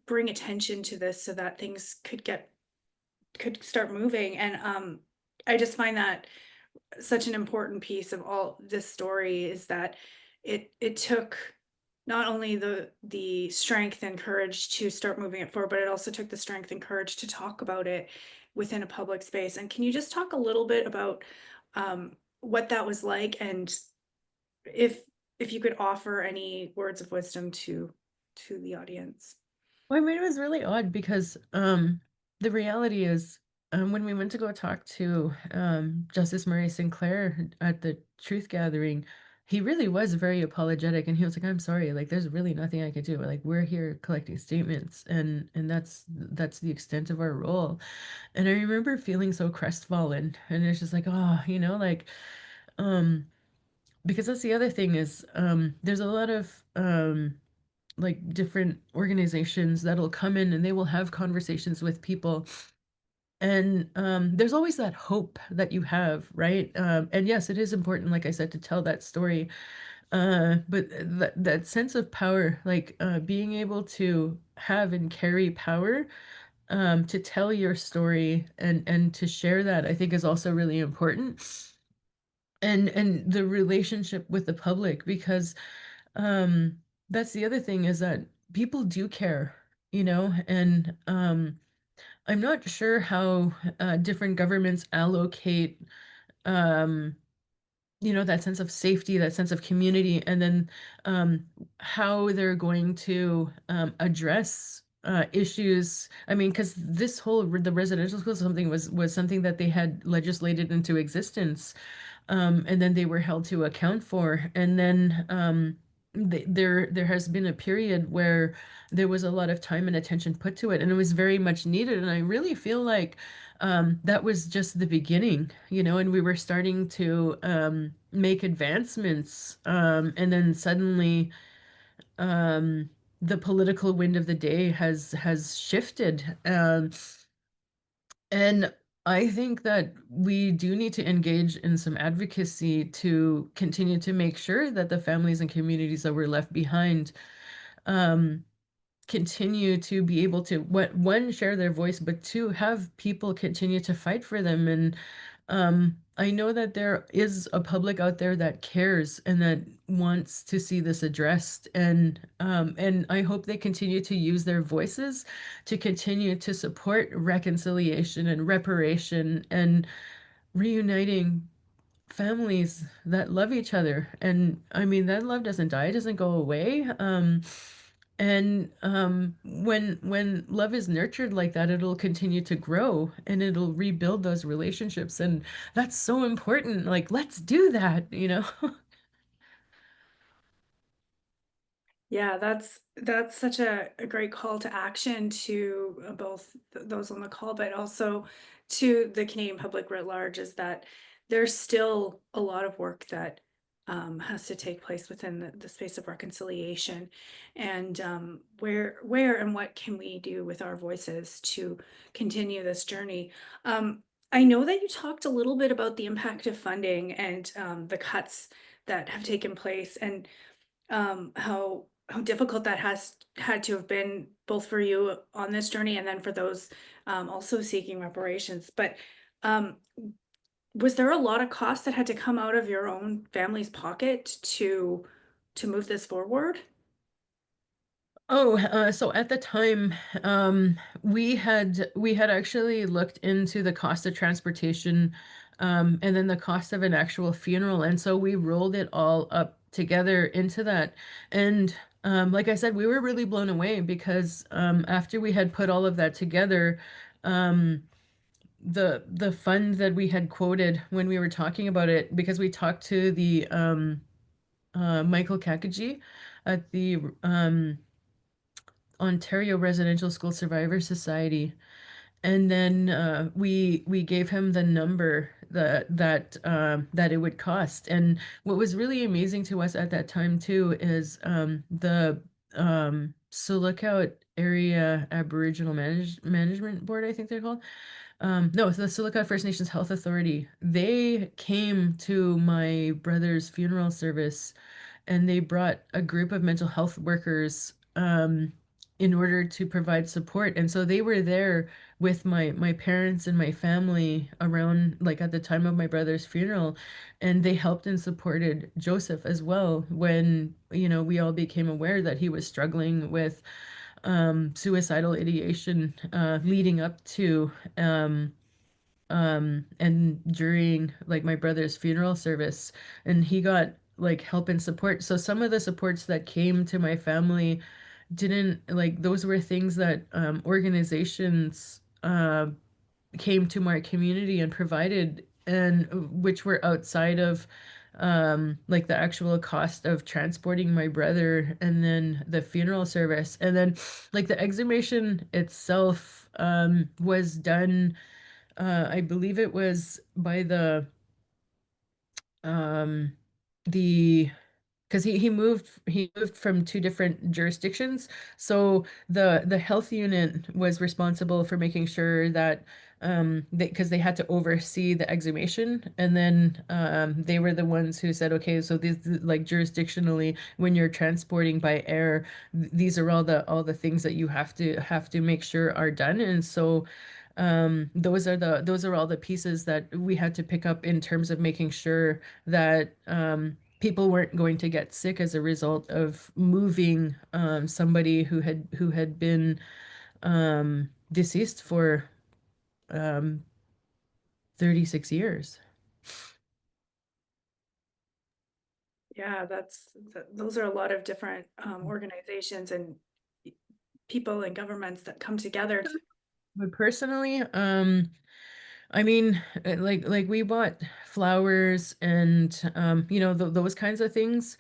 bring attention to this so that things could start moving. And I just find that such an important piece of all this story is that it took not only the strength and courage to start moving it forward, but it also took the strength and courage to talk about it within a public space. And can you just talk a little bit about what that was like, and if you could offer any words of wisdom to the audience? Well, I mean, it was really odd because the reality is, when we went to go talk to Justice Murray Sinclair at the Truth Gathering, he really was very apologetic, and he was like, "I'm sorry, like there's really nothing I could do. Like we're here collecting statements, and that's the extent of our role." And I remember feeling so crestfallen, and it's just like, oh, like um because that's the other thing is, there's a lot of like different organizations that'll come in and they will have conversations with people, and there's always that hope that you have, right? And yes, it is important, like I said, to tell that story, But that sense of power, like being able to have and carry power, to tell your story and to share that, I think is also really important. And the relationship with the public, because that's the other thing, is that people do care, and I'm not sure how different governments allocate um that sense of safety, that sense of community, and then um, how they're going to address issues. I mean, because the residential school something was something that they had legislated into existence, and then they were held to account for. And then there has been a period where there was a lot of time and attention put to it, and it was very much needed. And I really feel like that was just the beginning, and we were starting to make advancements, and then suddenly um, the political wind of the day has shifted. And I think that we do need to engage in some advocacy to continue to make sure that the families and communities that were left behind um, continue to be able to, one, share their voice, but two, have people continue to fight for them. And I know that there is a public out there that cares and that wants to see this addressed, and I hope they continue to use their voices to continue to support reconciliation and reparation and reuniting families that love each other. And I mean, that love doesn't die, it doesn't go away. And when love is nurtured like that, it'll continue to grow and it'll rebuild those relationships. And that's so important. Like, let's do that. Yeah, that's such a great call to action to both those on the call, but also to the Canadian public writ large, is that there's still a lot of work that has to take place within the space of reconciliation, and where and what can we do with our voices to continue this journey. I know that you talked a little bit about the impact of funding and the cuts that have taken place, and how difficult that has had to have been, both for you on this journey and then for those also seeking reparations. But um, was there a lot of cost that had to come out of your own family's pocket to move this forward? Oh, so at the time, we had actually looked into the cost of transportation, and then the cost of an actual funeral, and so we rolled it all up together into that. And like I said, we were really blown away because after we had put all of that together, um, the fund that we had quoted when we were talking about it, because we talked to the Michael Kakaji at the Ontario Residential School Survivor Society, and then we gave him the number that it would cost. And what was really amazing to us at that time too is the Silicon Area Aboriginal Management Board, I think they're called. No, the Silicon First Nations Health Authority. They came to my brother's funeral service, and they brought a group of mental health workers in order to provide support. And so they were there with my parents and my family around, like, at the time of my brother's funeral, and they helped and supported Joseph as well when, we all became aware that he was struggling with suicidal ideation leading up to and during, like, my brother's funeral service, and he got like help and support. So some of the supports that came to my family didn't, like, those were things that organizations came to my community and provided, and which were outside of like the actual cost of transporting my brother and then the funeral service. And then, like, the exhumation itself was done, I believe it was by um the because he moved from two different jurisdictions. So the health unit was responsible for making sure that because they had to oversee the exhumation, and then they were the ones who said, okay, so these, like, jurisdictionally, when you're transporting by air, these are all the things that you have to make sure are done. And so those are all the pieces that we had to pick up in terms of making sure that people weren't going to get sick as a result of moving somebody who had been deceased for 36 years. Yeah, those are a lot of different organizations and people and governments that come together. But personally, I mean, like we bought flowers and those kinds of things,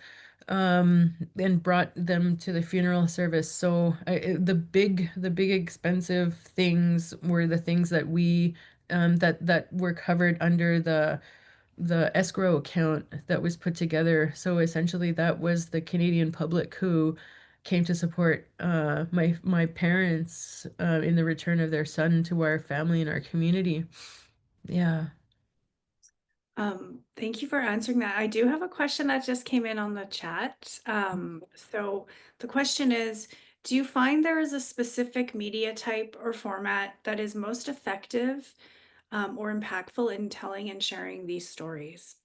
and brought them to the funeral service. So the big expensive things were the things that we that were covered under the escrow account that was put together. So essentially, that was the Canadian public who came to support my parents in the return of their son to our family and our community. Yeah. Thank you for answering that. I do have a question that just came in on the chat. So the question is, do you find there is a specific media type or format that is most effective or impactful in telling and sharing these stories?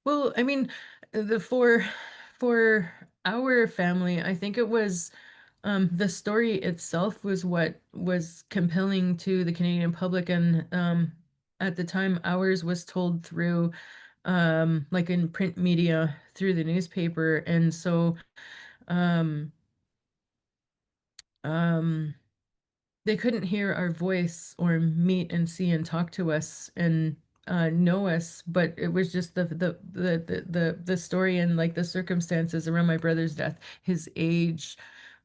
Well, I mean, the for our family, I think it was the story itself was what was compelling to the Canadian public, and at the time, ours was told through like in print media through the newspaper, and so um, um, they couldn't hear our voice or meet and see and talk to us and know us, but it was just the story and like the circumstances around my brother's death, his age,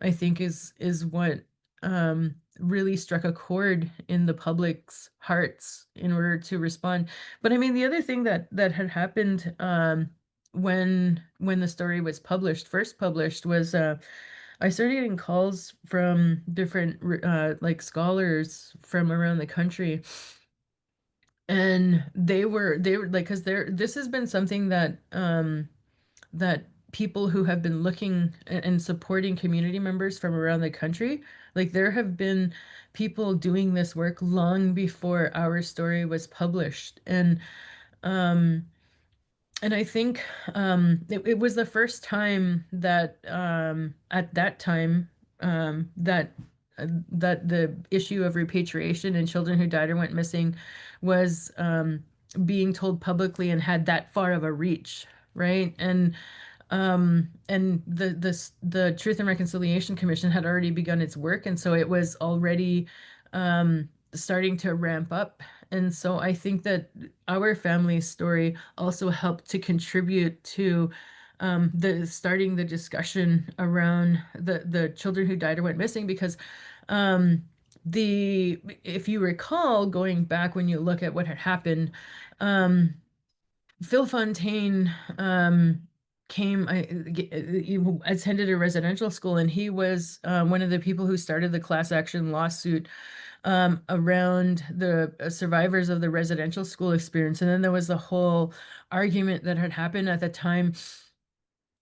I think is what really struck a chord in the public's hearts in order to respond. But I mean, the other thing that had happened when the story was first published was I started getting calls from different like scholars from around the country, and they were like, because this has been something that people who have been looking and supporting community members from around the country, like there have been people doing this work long before our story was published. Um and I think it was the first time that at that time that the issue of repatriation and children who died or went missing was being told publicly and had that far of a reach, right? And the Truth and Reconciliation Commission had already begun its work, and so it was already starting to ramp up. And so I think that our family's story also helped to contribute to the starting the discussion around the children who died or went missing, because the if you recall, going back when you look at what had happened, Phil Fontaine he attended a residential school, and he was one of the people who started the class action lawsuit around the survivors of the residential school experience. And then there was the whole argument that had happened at the time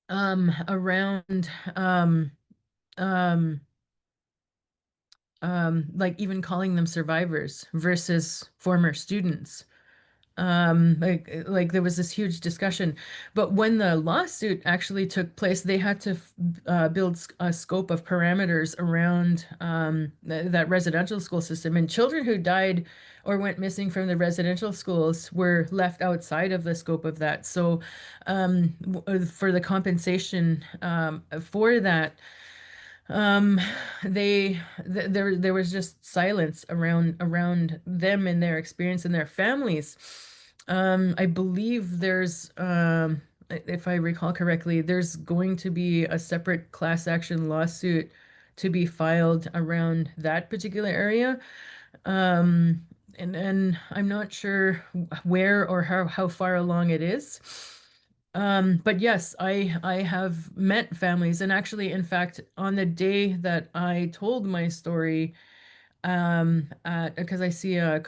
around um, like even calling them survivors versus former students. Like there was this huge discussion, but when the lawsuit actually took place, they had to build a scope of parameters around that residential school system, and children who died or went missing from the residential schools were left outside of the scope of that. So for the compensation for that, um there was just silence around them and their experience and their families. I believe there's if I recall correctly, there's going to be a separate class action lawsuit to be filed around that particular area. And I'm not sure where or how far along it is. But yes, I have met families, and actually, in fact, on the day that I told my story, Because I see a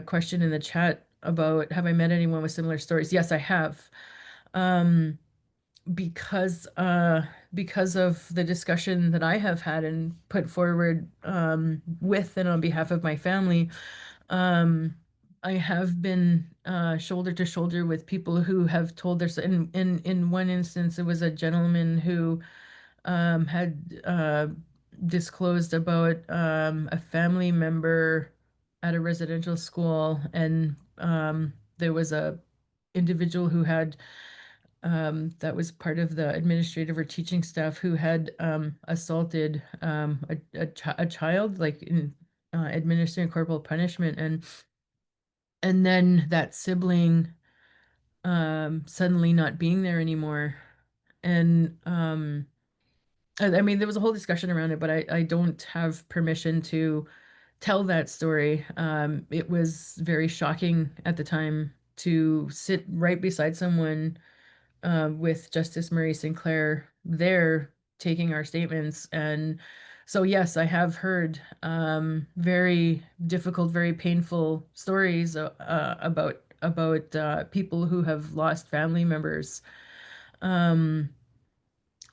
question in the chat about have I met anyone with similar stories? Yes, I have. Um, because of the discussion that I have had and put forward with and on behalf of my family, um, I have been shoulder to shoulder with people who have told their in one instance it was a gentleman who had disclosed about a family member at a residential school, and there was a individual who had that was part of the administrative or teaching staff who had assaulted a child, like in administering corporal punishment, and then that sibling suddenly not being there anymore, and I mean, there was a whole discussion around it, but I don't have permission to tell that story. It was very shocking at the time to sit right beside someone with Justice Murray Sinclair there taking our statements. And so, yes, I have heard very difficult, very painful stories about people who have lost family members. Um,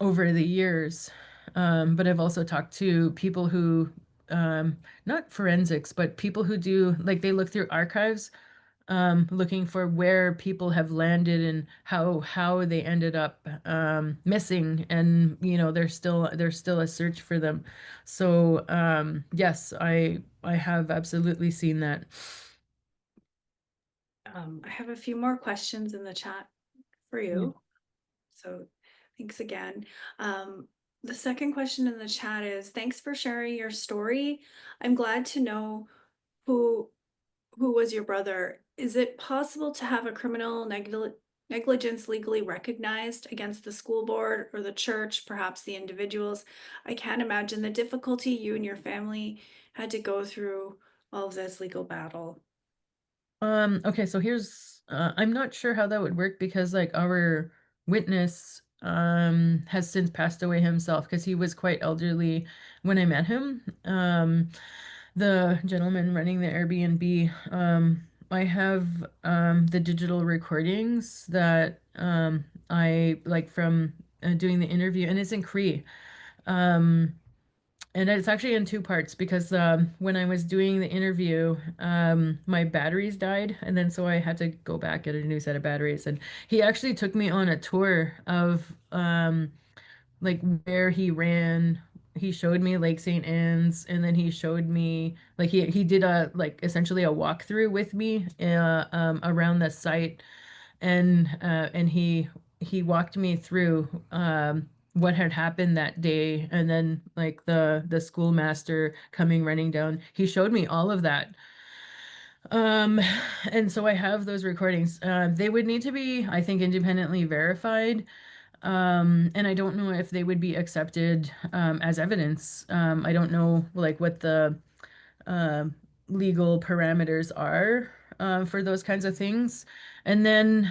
over the years. But I've also talked to people who, not forensics, but people who do, like, they look through archives, looking for where people have landed and how they ended up missing. And, there's still a search for them. So, yes, I have absolutely seen that. I have a few more questions in the chat for you. So thanks again. The second question in the chat is, thanks for sharing your story. I'm glad to know who was your brother. Is it possible to have a criminal negligence legally recognized against the school board or the church, perhaps the individuals? I can't imagine the difficulty you and your family had to go through all of this legal battle. Okay, so here's I'm not sure how that would work because like our witness has since passed away himself because he was quite elderly when I met him. The gentleman running the Airbnb, I have the digital recordings that I like from doing the interview, and it's in Cree. Um and it's actually in two parts because when I was doing the interview, my batteries died, and then so I had to go back get a new set of batteries. And he actually took me on a tour of like where he ran. He showed me Lake St. Anne's, and then he showed me like he did a like essentially a walkthrough with me around the site, and he walked me through what had happened that day, and then like the schoolmaster coming running down. He showed me all of that. Um, and so I have those recordings. They would need to be, I think, independently verified. And I don't know if they would be accepted as evidence. I don't know like what the um legal parameters are for those kinds of things. And then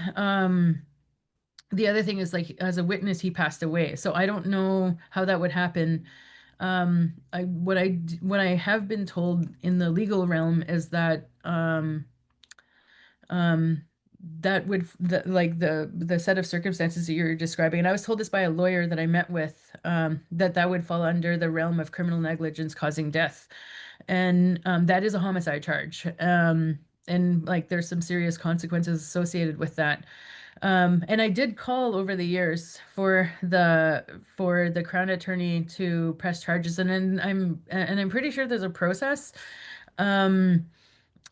the other thing is like as a witness, he passed away. So I don't know how that would happen. What I have been told in the legal realm is that um, that would like the set of circumstances that you're describing, and I was told this by a lawyer that I met with, that would fall under the realm of criminal negligence causing death, and that is a homicide charge. And like there's some serious consequences associated with that. And I did call over the years for the Crown Attorney to press charges, and then I'm pretty sure there's a process. Um,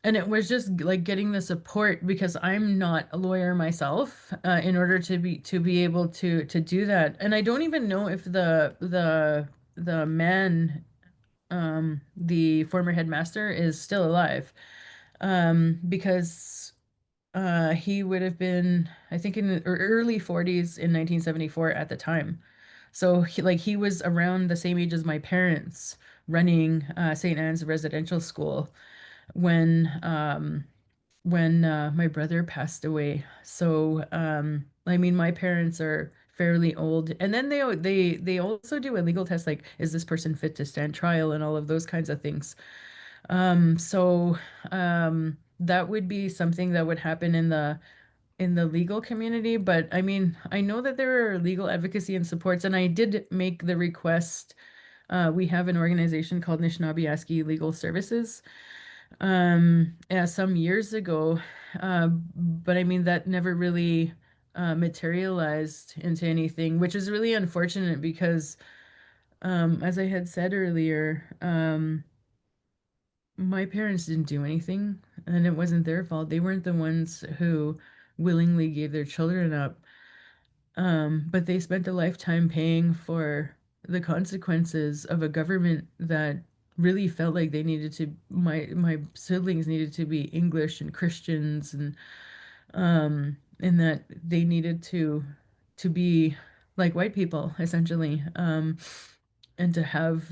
and it was just like getting the support because I'm not a lawyer myself, in order to be able to do that. And I don't even know if the man, the former headmaster, is still alive, because he would have been, I think, in the early 40s in 1974 at the time. So he was around the same age as my parents running St. Anne's Residential School when my brother passed away. So I mean, my parents are fairly old, and then they also do a legal test like, is this person fit to stand trial and all of those kinds of things. So that would be something that would happen in the legal community, but I mean, I know that there are legal advocacy and supports, and I did make the request. We have an organization called Anishinaabe Legal Services, yeah, some years ago, but I mean, that never really materialized into anything, which is really unfortunate because, as I had said earlier, my parents didn't do anything, and it wasn't their fault. They weren't the ones who willingly gave their children up. But they spent a lifetime paying for the consequences of a government that really felt like they needed to, my siblings needed to be English and Christians, and that they needed to be like white people, essentially. And to have,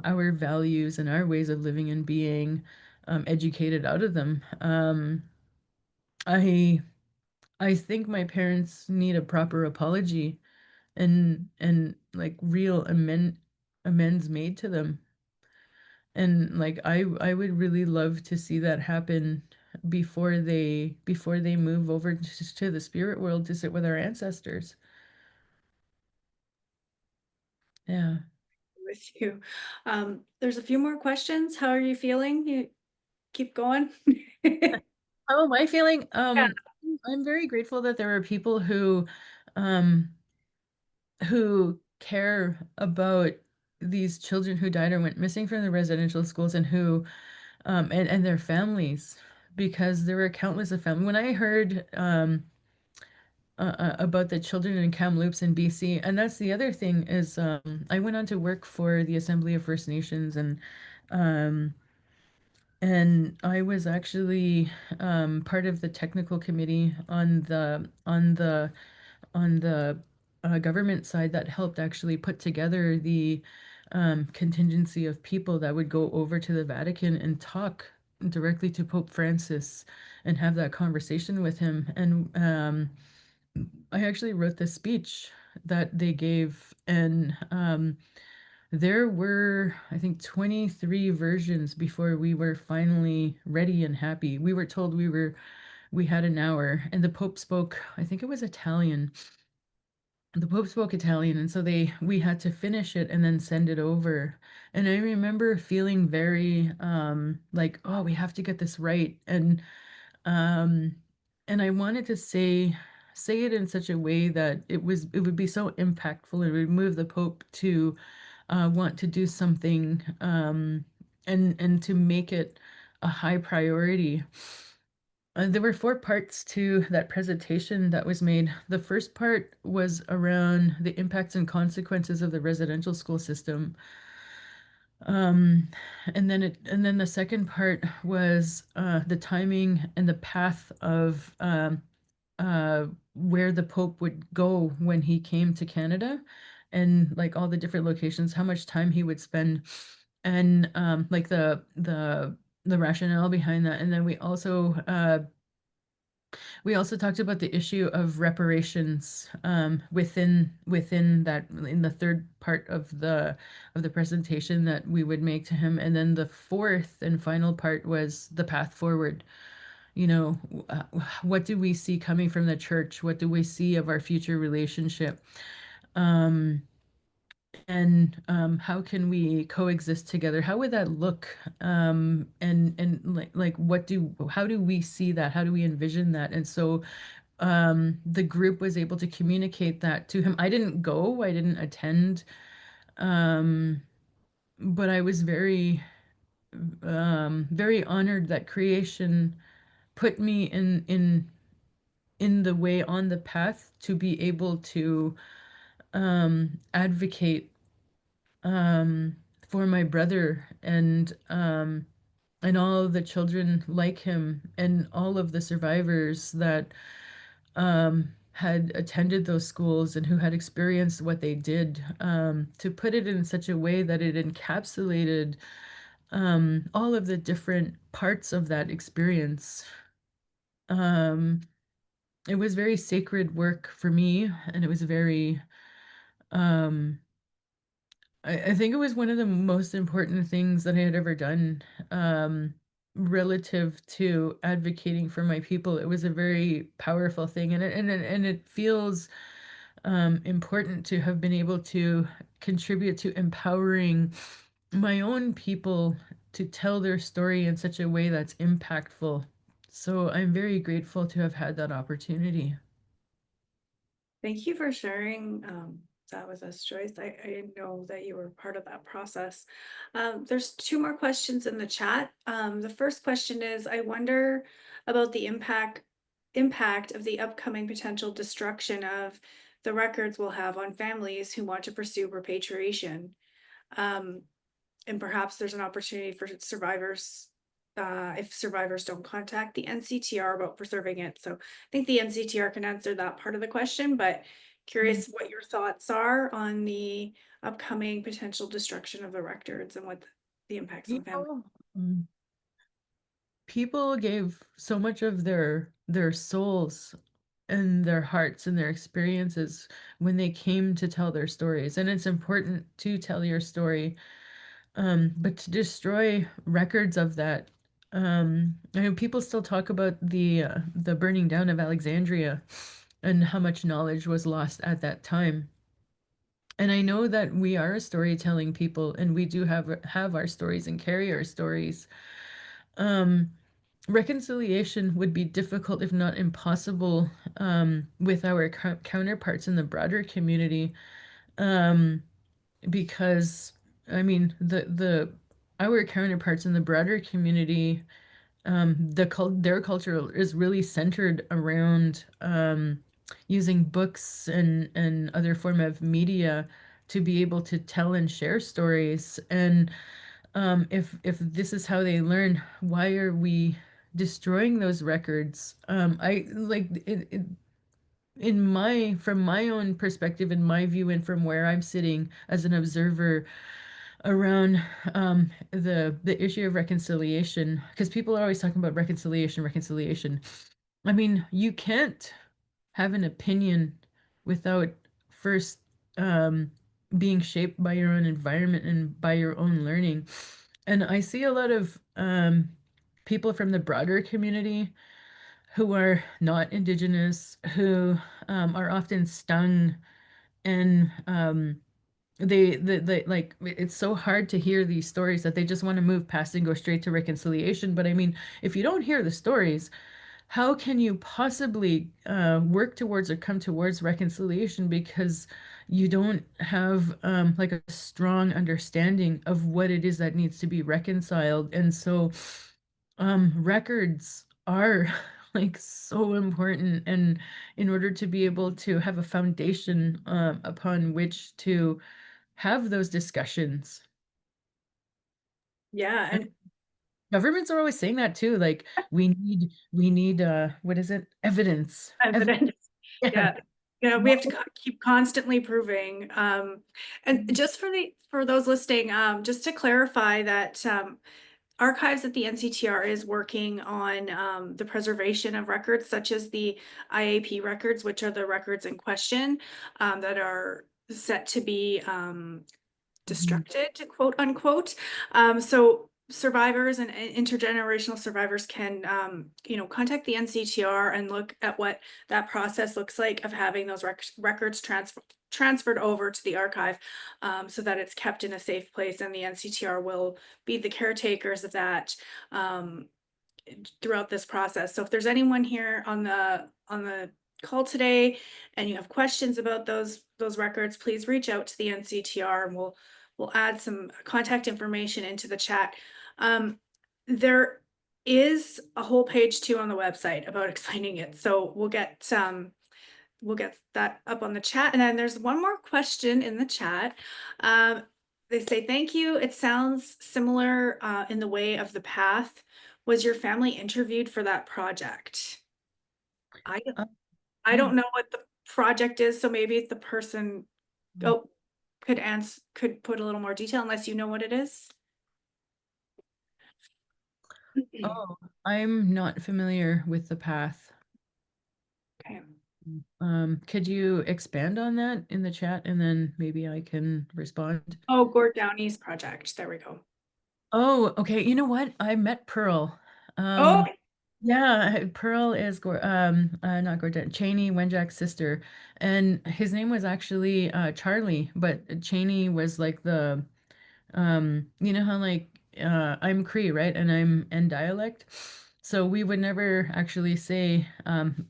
our values and our ways of living and being educated out of them. I I think my parents need a proper apology and like real amends made to them. And like I would really love to see that happen before they move over to the spirit world to sit with our ancestors. Yeah. With you. There's a few more questions. How are you feeling? You keep going. How am I feeling? Yeah. I'm very grateful that there are people um who care about these children who died or went missing from the residential schools, and who and their families, because there were countless of families. When I heard about the children in Kamloops in BC, and that's the other thing is, I went on to work for the Assembly of First Nations, um, and I was actually part of the technical committee on the government side that helped actually put together the contingency of people that would go over to the Vatican and talk directly to Pope Francis and have that conversation with him. And I actually wrote the speech that they gave, and there were, I think, 23 versions before we were finally ready and happy. We were told we had an hour, and the Pope spoke, I think it was Italian. The Pope spoke Italian, and so we had to finish it and then send it over. And I remember feeling very like, oh, we have to get this right. Um and I wanted to say it in such a way that it would be so impactful and would move the Pope to want to do something, and to make it a high priority. There were four parts to that presentation that was made. The first part was around the impacts and consequences of the residential school system. Um, and then the second part was the timing and the path of where the Pope would go when he came to Canada, and like all the different locations, how much time he would spend, and like the rationale behind that. And then we also talked about the issue of reparations, within that, in the third part of the presentation that we would make to him. And then the fourth and final part was the path forward. What do we see coming from the church? What do we see of our future relationship? Um, and how can we coexist together? How would that look? And like how do we see that? How do we envision that? And so the group was able to communicate that to him. I didn't go, I didn't attend, um, but I was very honored that creation put me in the way, on the path to be able to advocate um, for my brother, and all of the children like him, and all of the survivors that had attended those schools and who had experienced what they did, to put it in such a way that it encapsulated all of the different parts of that experience. Um, it was very sacred work for me, and it was very um, I think it was one of the most important things that I had ever done, relative to advocating for my people. It was a very powerful thing, and it feels important to have been able to contribute to empowering my own people to tell their story in such a way that's impactful. So I'm very grateful to have had that opportunity. Thank you for sharing that with us, Joyce. I know that you were part of that process. There's two more questions in the chat. The first question is, I wonder about the impact of the upcoming potential destruction of the records we'll have on families who want to pursue repatriation. And perhaps there's an opportunity for survivors, if survivors don't contact the NCTR about preserving it. So I think the NCTR can answer that part of the question, but curious what your thoughts are on the upcoming potential destruction of the records and what the impacts You on families. know, people gave so much of their souls and their hearts and their experiences when they came to tell their stories, and it's important to tell your story, but to destroy records of that, I know people still talk about the burning down of Alexandria and how much knowledge was lost at that time. And I know that we are a storytelling people, and we do have our stories and carry our stories. um Reconciliation would be difficult, if not impossible, with our counterparts in the broader community, um, because I mean the our counterparts in the broader community, their culture is really centered around using books and other form of media to be able to tell and share stories. And if this is how they learn, why are we destroying those records? I like it in my from my own perspective, in my view, and from where I'm sitting as an observer around the issue of reconciliation, because people are always talking about reconciliation. I mean, you can't have an opinion without first um, being shaped by your own environment and by your own learning. And I see a lot of people from the broader community who are not Indigenous, who are often stung, and they like, it's so hard to hear these stories that they just want to move past and go straight to reconciliation. But I mean, if you don't hear the stories, how can you possibly work towards or come towards reconciliation, because you don't have like a strong understanding of what it is that needs to be reconciled? And so records are like so important, and in order to be able to have a foundation upon which to have those discussions. Yeah, and Governments are always saying that too, like we need what is it? Evidence. evidence. Yeah. Yeah. You know, we have to keep constantly proving. And just for those listening, just to clarify that Archives at the NCTR is working on the preservation of records such as the IAP records, which are the records in question that are set to be destructed, to quote unquote. So survivors and intergenerational survivors can, contact the NCTR and look at what that process looks like of having those records transferred over to the archive, so that it's kept in a safe place, and the NCTR will be the caretakers of that throughout this process. So if there's anyone here on the call today and you have questions about those records, please reach out to the NCTR, and we'll add some contact information into the chat. There is a whole page too on the website about explaining it, so we'll get that up on the chat. And then there's one more question in the chat. They say, thank you. It sounds similar in the way of the path. Was your family interviewed for that project? I don't know what the project is, so maybe the person could put a little more detail, unless you know what it is. Oh, I'm not familiar with the path. Okay. Could you expand on that in the chat and then maybe I can respond? Oh, Gord Downey's project. There we go. Oh, okay. You know what? I met Pearl. Oh, Yeah, Pearl is not Gordon, Cheney Wenjack's sister, and his name was actually Charlie, but Cheney was like the you know how like I'm Cree, right? And I'm in dialect. So we would never actually say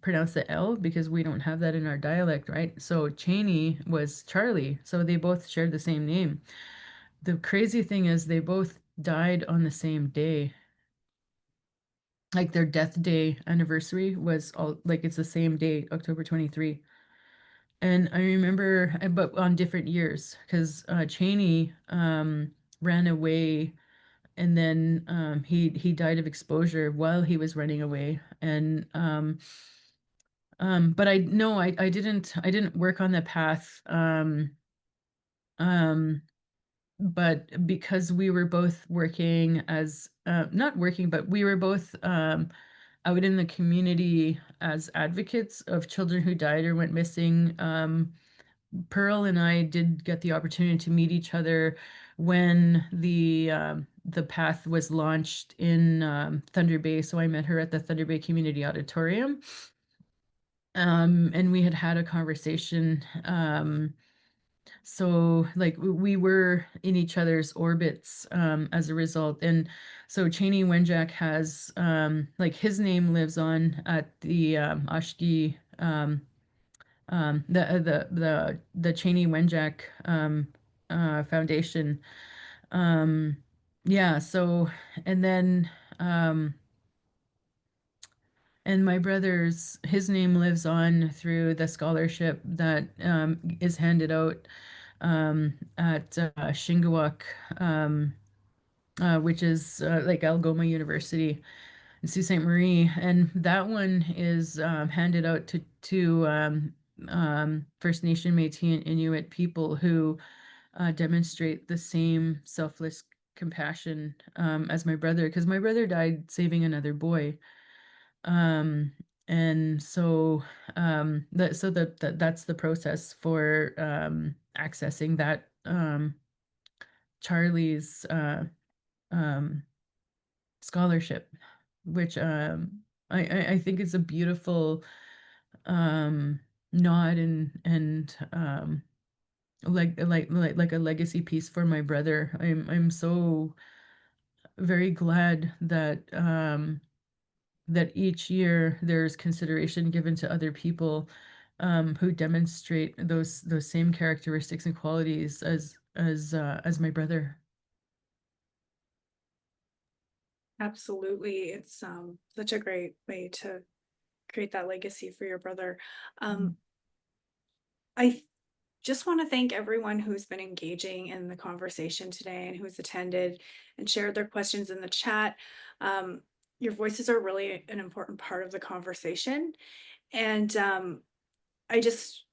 pronounce the L because we don't have that in our dialect, right? So Cheney was Charlie. So they both shared the same name. The crazy thing is they both died on the same day. Like their death day anniversary was all like it's the same day, October 23. And I remember, but on different years, because Cheney ran away and then he died of exposure while he was running away. And but I no, I didn't work on the path. Um, but because we were both working as not working, but we were both out in the community as advocates of children who died or went missing. Pearl and I did get the opportunity to meet each other when the path was launched in Thunder Bay. So I met her at the Thunder Bay Community Auditorium. And we had a conversation. So like we were in each other's orbits as a result. And so Cheney Wenjack has like his name lives on at the Oshki the Cheney Wenjack Foundation. Yeah, so and then and my brother's his name lives on through the scholarship that is handed out at Shingawak, which is like Algoma University in Sault Ste. Marie, and that one is handed out to First Nation, Métis, and Inuit people who demonstrate the same selfless compassion as my brother, because my brother died saving another boy. Um, and so that's the process for accessing that Charlie's um, scholarship, which I think is a beautiful nod and like a legacy piece for my brother. I'm so very glad that that each year there's consideration given to other people who demonstrate those same characteristics and qualities as my brother. absolutely. It's such a great way to create that legacy for your brother. I just want to thank everyone who's been engaging in the conversation today and who's attended and shared their questions in the chat. Your voices are really an important part of the conversation. And I just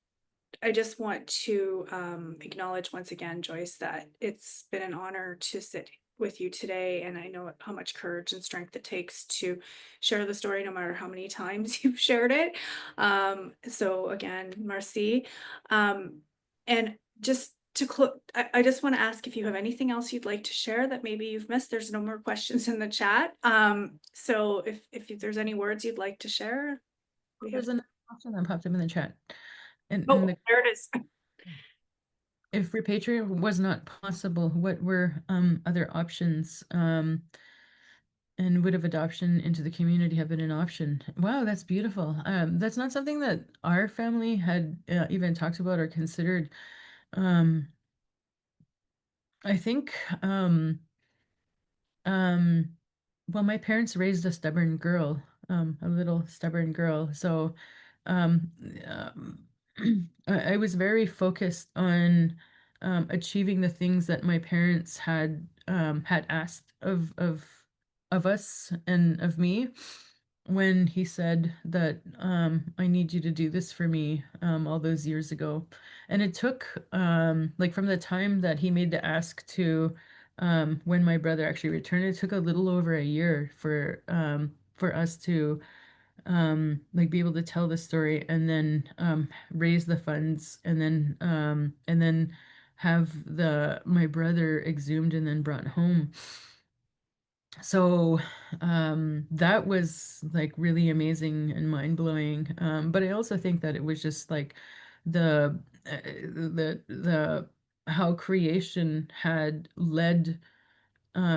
want to acknowledge once again, Joyce, that it's been an honor to sit with you today. And I know how much courage and strength it takes to share the story, no matter how many times you've shared it. So again, merci. And just to close, I just want to ask if you have anything else you'd like to share that maybe you've missed. There's no more questions in the chat. So if there's any words you'd like to share. There's another option that popped up in the chat. And, Oh, there it is. if repatriation was not possible, what were other options? And would have adoption into the community have been an option? Wow, that's beautiful. That's not something that our family had even talked about or considered. Um, I think um, well, my parents raised a stubborn girl, a little stubborn girl. So um, um, I was very focused on achieving the things that my parents had asked of us and of me when he said that I need you to do this for me all those years ago. And it took like from the time that he made the ask to when my brother actually returned, it took a little over a year for us to like be able to tell the story and then raise the funds and then have my brother exhumed and then brought home. So that was like really amazing and mind-blowing. But I also think that it was just like the the how creation had led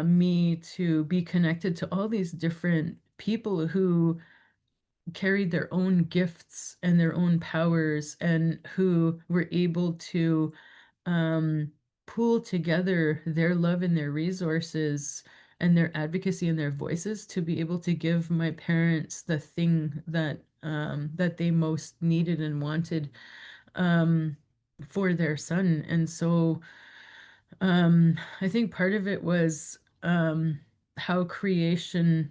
me to be connected to all these different people who carried their own gifts and their own powers and who were able to um, pool together their love and their resources and their advocacy and their voices to be able to give my parents the thing that they most needed and wanted um, for their son. And so I think part of it was how creation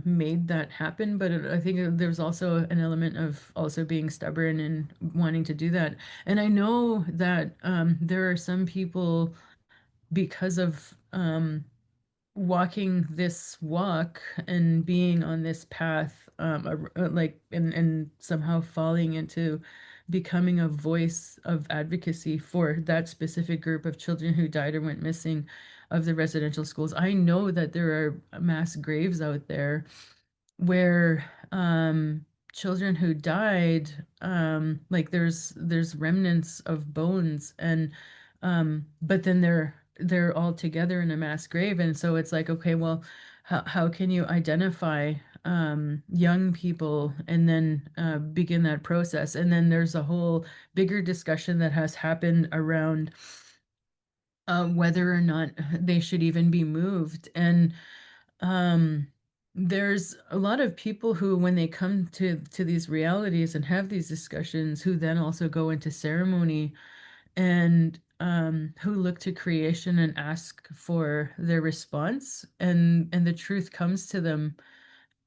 made that happen, but I think there's also an element of also being stubborn and wanting to do that. And I know that there are some people, because of walking this walk and being on this path, like and somehow falling into becoming a voice of advocacy for that specific group of children who died or went missing of the residential schools. I know that there are mass graves out there where children who died, like there's remnants of bones, and but then they're all together in a mass grave. And so it's like, okay, well, how can you identify young people and then begin that process? And then there's a whole bigger discussion that has happened around whether or not they should even be moved. And um, there's a lot of people who, when they come to these realities and have these discussions, who then also go into ceremony and who look to creation and ask for their response, and the truth comes to them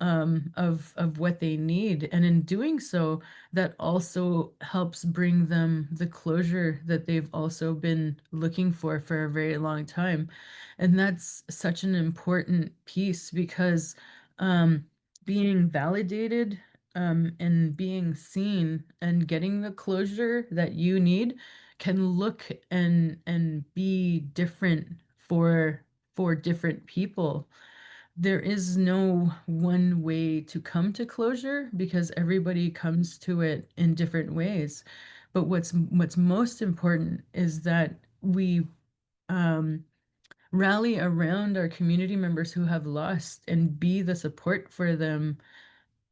of what they need. And in doing so, that also helps bring them the closure that they've also been looking for a very long time. And that's such an important piece because being validated and being seen and getting the closure that you need can look and be different for different people. There is no one way to come to closure because everybody comes to it in different ways. But what's most important is that we um, rally around our community members who have lost and be the support for them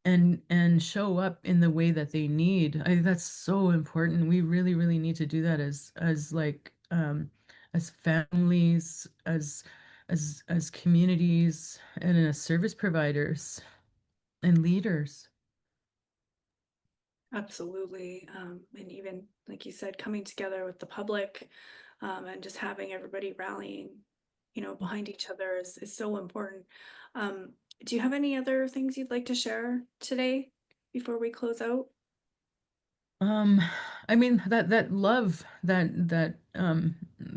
and show up in the way that they need. That's so important. We really, really need to do that as like as families, as communities, and as service providers and leaders. Absolutely. And even like you said, coming together with the public and just having everybody rallying, behind each other is so important. Do you have any other things you'd like to share today before we close out? Um, I mean that love that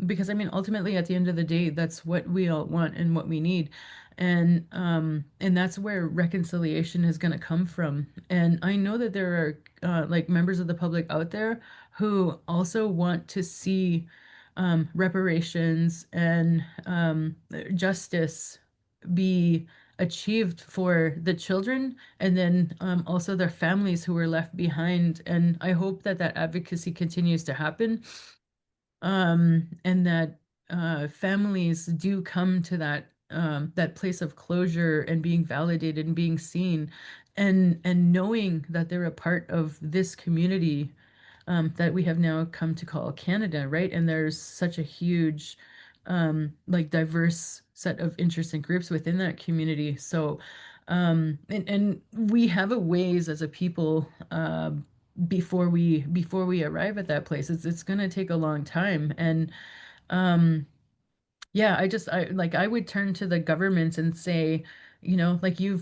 because I mean ultimately at the end of the day that's what we all want and what we need. And that's where reconciliation is going to come from. And I know that there are like members of the public out there who also want to see reparations and justice be achieved for the children and then also their families who were left behind. And I hope that that advocacy continues to happen and that families do come to that place of closure and being validated and being seen and knowing that they're a part of this community that we have now come to call Canada, right? And there's such a huge, like diverse set of interests and groups within that community. So, and we have a ways as a people before we arrive at that place. It's going to take a long time, and um, yeah, I would turn to the governments and say, like you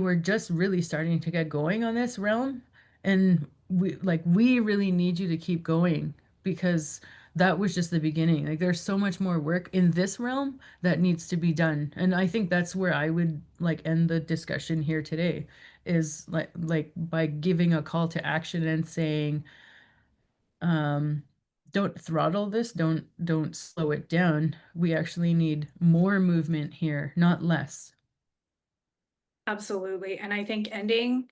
were just really starting to get going on this realm, and we really need you to keep going because that was just the beginning. Like there's so much more work in this realm that needs to be done. And I think that's where I would like end the discussion here today, is like by giving a call to action and saying, don't throttle this, don't slow it down. We actually need more movement here, not less. Absolutely. And I think ending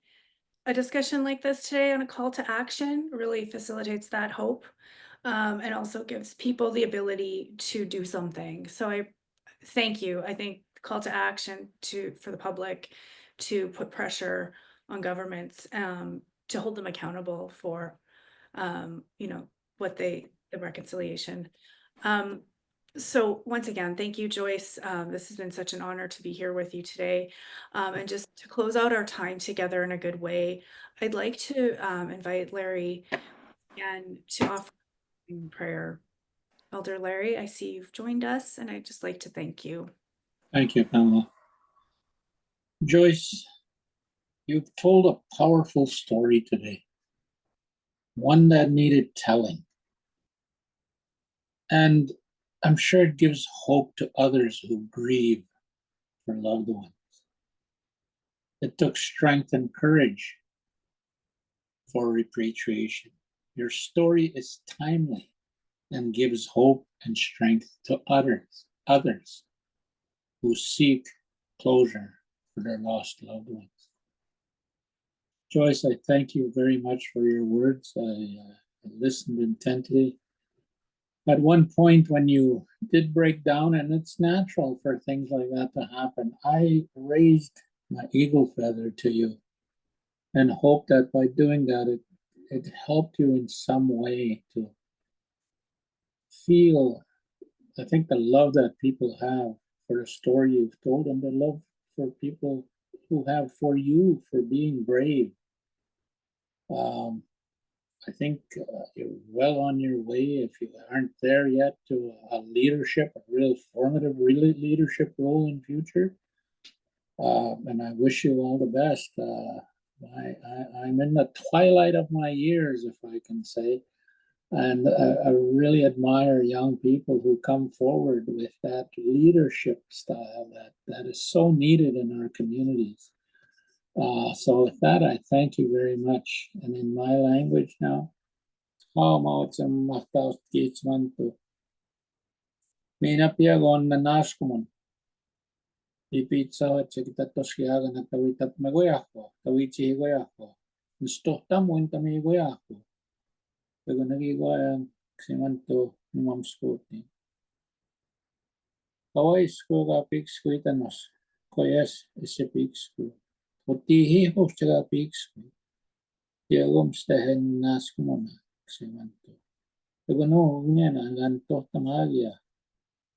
a discussion like this today on a call to action really facilitates that hope, and also gives people the ability to do something. So I thank you. I think call to action for the public to put pressure on governments, to hold them accountable for, you know, the reconciliation. Um, so once again, thank you, Joyce. This has been such an honor to be here with you today. And just to close out our time together in a good way, I'd like to invite Larry again to offer prayer. Elder Larry, I see you've joined us, and I'd just like to thank you. Thank you, Pamela. Joyce, you've told a powerful story today, one that needed telling. And I'm sure it gives hope to others who grieve for loved ones. It took strength and courage for repatriation. Your story is timely and gives hope and strength to others who seek closure for their lost loved ones. Joyce, I thank you very much for your words. I listened intently. At one point, when you did break down, and it's natural for things like that to happen, I raised my eagle feather to you and hope that by doing that, it helped you in some way to feel, I think, the love that people have for the story you've told, and the love for people who have for you for being brave. I think you're well on your way, if you aren't there yet, to a real formative leadership role in future. And I wish you all the best. I'm in the twilight of my years, if I can say, and I really admire young people who come forward with that leadership style that is so needed in our communities. So with that, I thank you very much. And in my language now, Minapiagon na naskumon. Ipitsa chikitatoskiaga na tawitap magoyako, tawichi higoyako. Nstohtam wintami higoyako. Pego nagigoyang simanto numamskuti. Kawais ko ka piksku itanos. Koyes isi piksku. Utihi hoschaga piksku. Diagom stehen naskumona simanto. Pego no unyana ganto tamagia.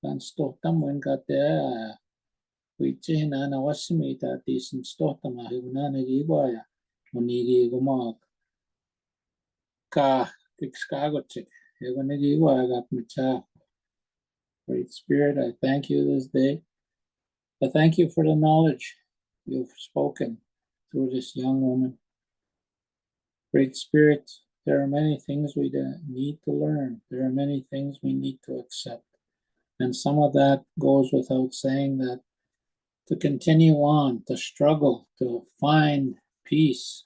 Ganstohtam winkatea. Wichihina na wasimita tisin stohtama higuna nagibaya. Monigi gumak. Ka kikskagochik. Higuna got macha. Great Spirit, I thank you this day. I thank you for the knowledge you've spoken through this young woman. Great Spirit, there are many things we need to learn. There are many things we need to accept. And some of that goes without saying, that to continue on, to struggle, to find peace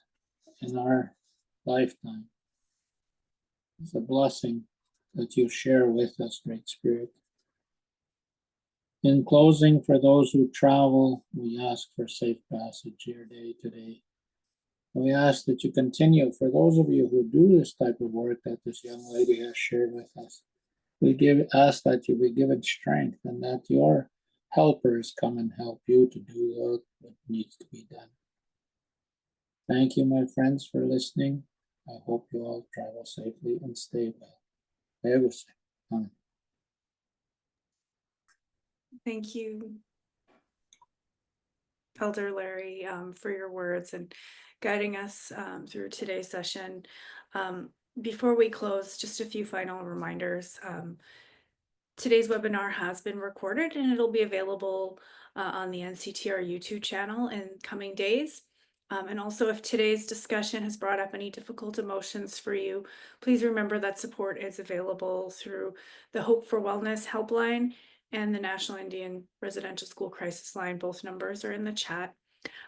in our lifetime. It's a blessing that you share with us, Great Spirit. In closing, for those who travel, we ask for safe passage your day today. We ask that you continue, for those of you who do this type of work that this young lady has shared with us, we ask that you be given strength and that your helpers come and help you to do what needs to be done. Thank you, my friends, for listening. I hope you all travel safely and stay well. Amen. Thank you, Elder Larry, for your words and guiding us through today's session. Before we close, just a few final reminders. Today's webinar has been recorded and it'll be available on the NCTR YouTube channel in coming days. And also, if today's discussion has brought up any difficult emotions for you, please remember that support is available through the Hope for Wellness helpline and the National Indian Residential School Crisis Line. Both numbers are in the chat.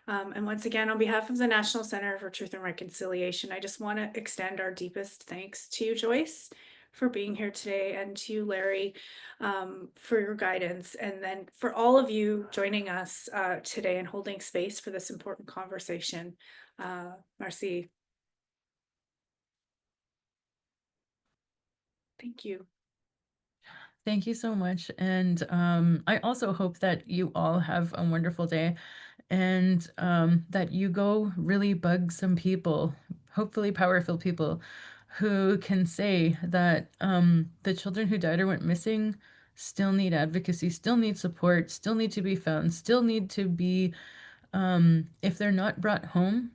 And once again, on behalf of the National Center for Truth and Reconciliation, I just want to extend our deepest thanks to you, Joyce, for being here today, and to you, Larry, for your guidance, and then for all of you joining us today and holding space for this important conversation. Merci. Thank you. Thank you so much. And I also hope that you all have a wonderful day, and that you go really bug some people, hopefully powerful people, who can say that the children who died or went missing still need advocacy, still need support, still need to be found, still need to be, if they're not brought home,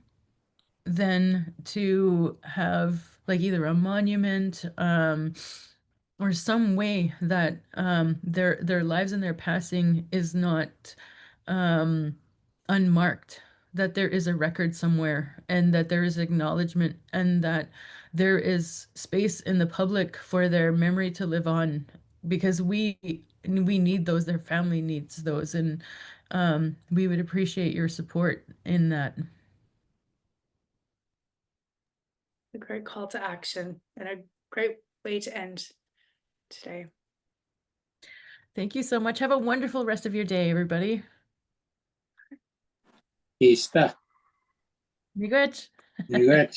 then to have like either a monument, or some way that their lives and their passing is not unmarked, that there is a record somewhere, and that there is acknowledgement, and that there is space in the public for their memory to live on, because we need those, their family needs those, and we would appreciate your support in that. A great call to action and a great way to end today. Thank you so much. Have a wonderful rest of your day, everybody. Kiistä. Be good. Hyvät.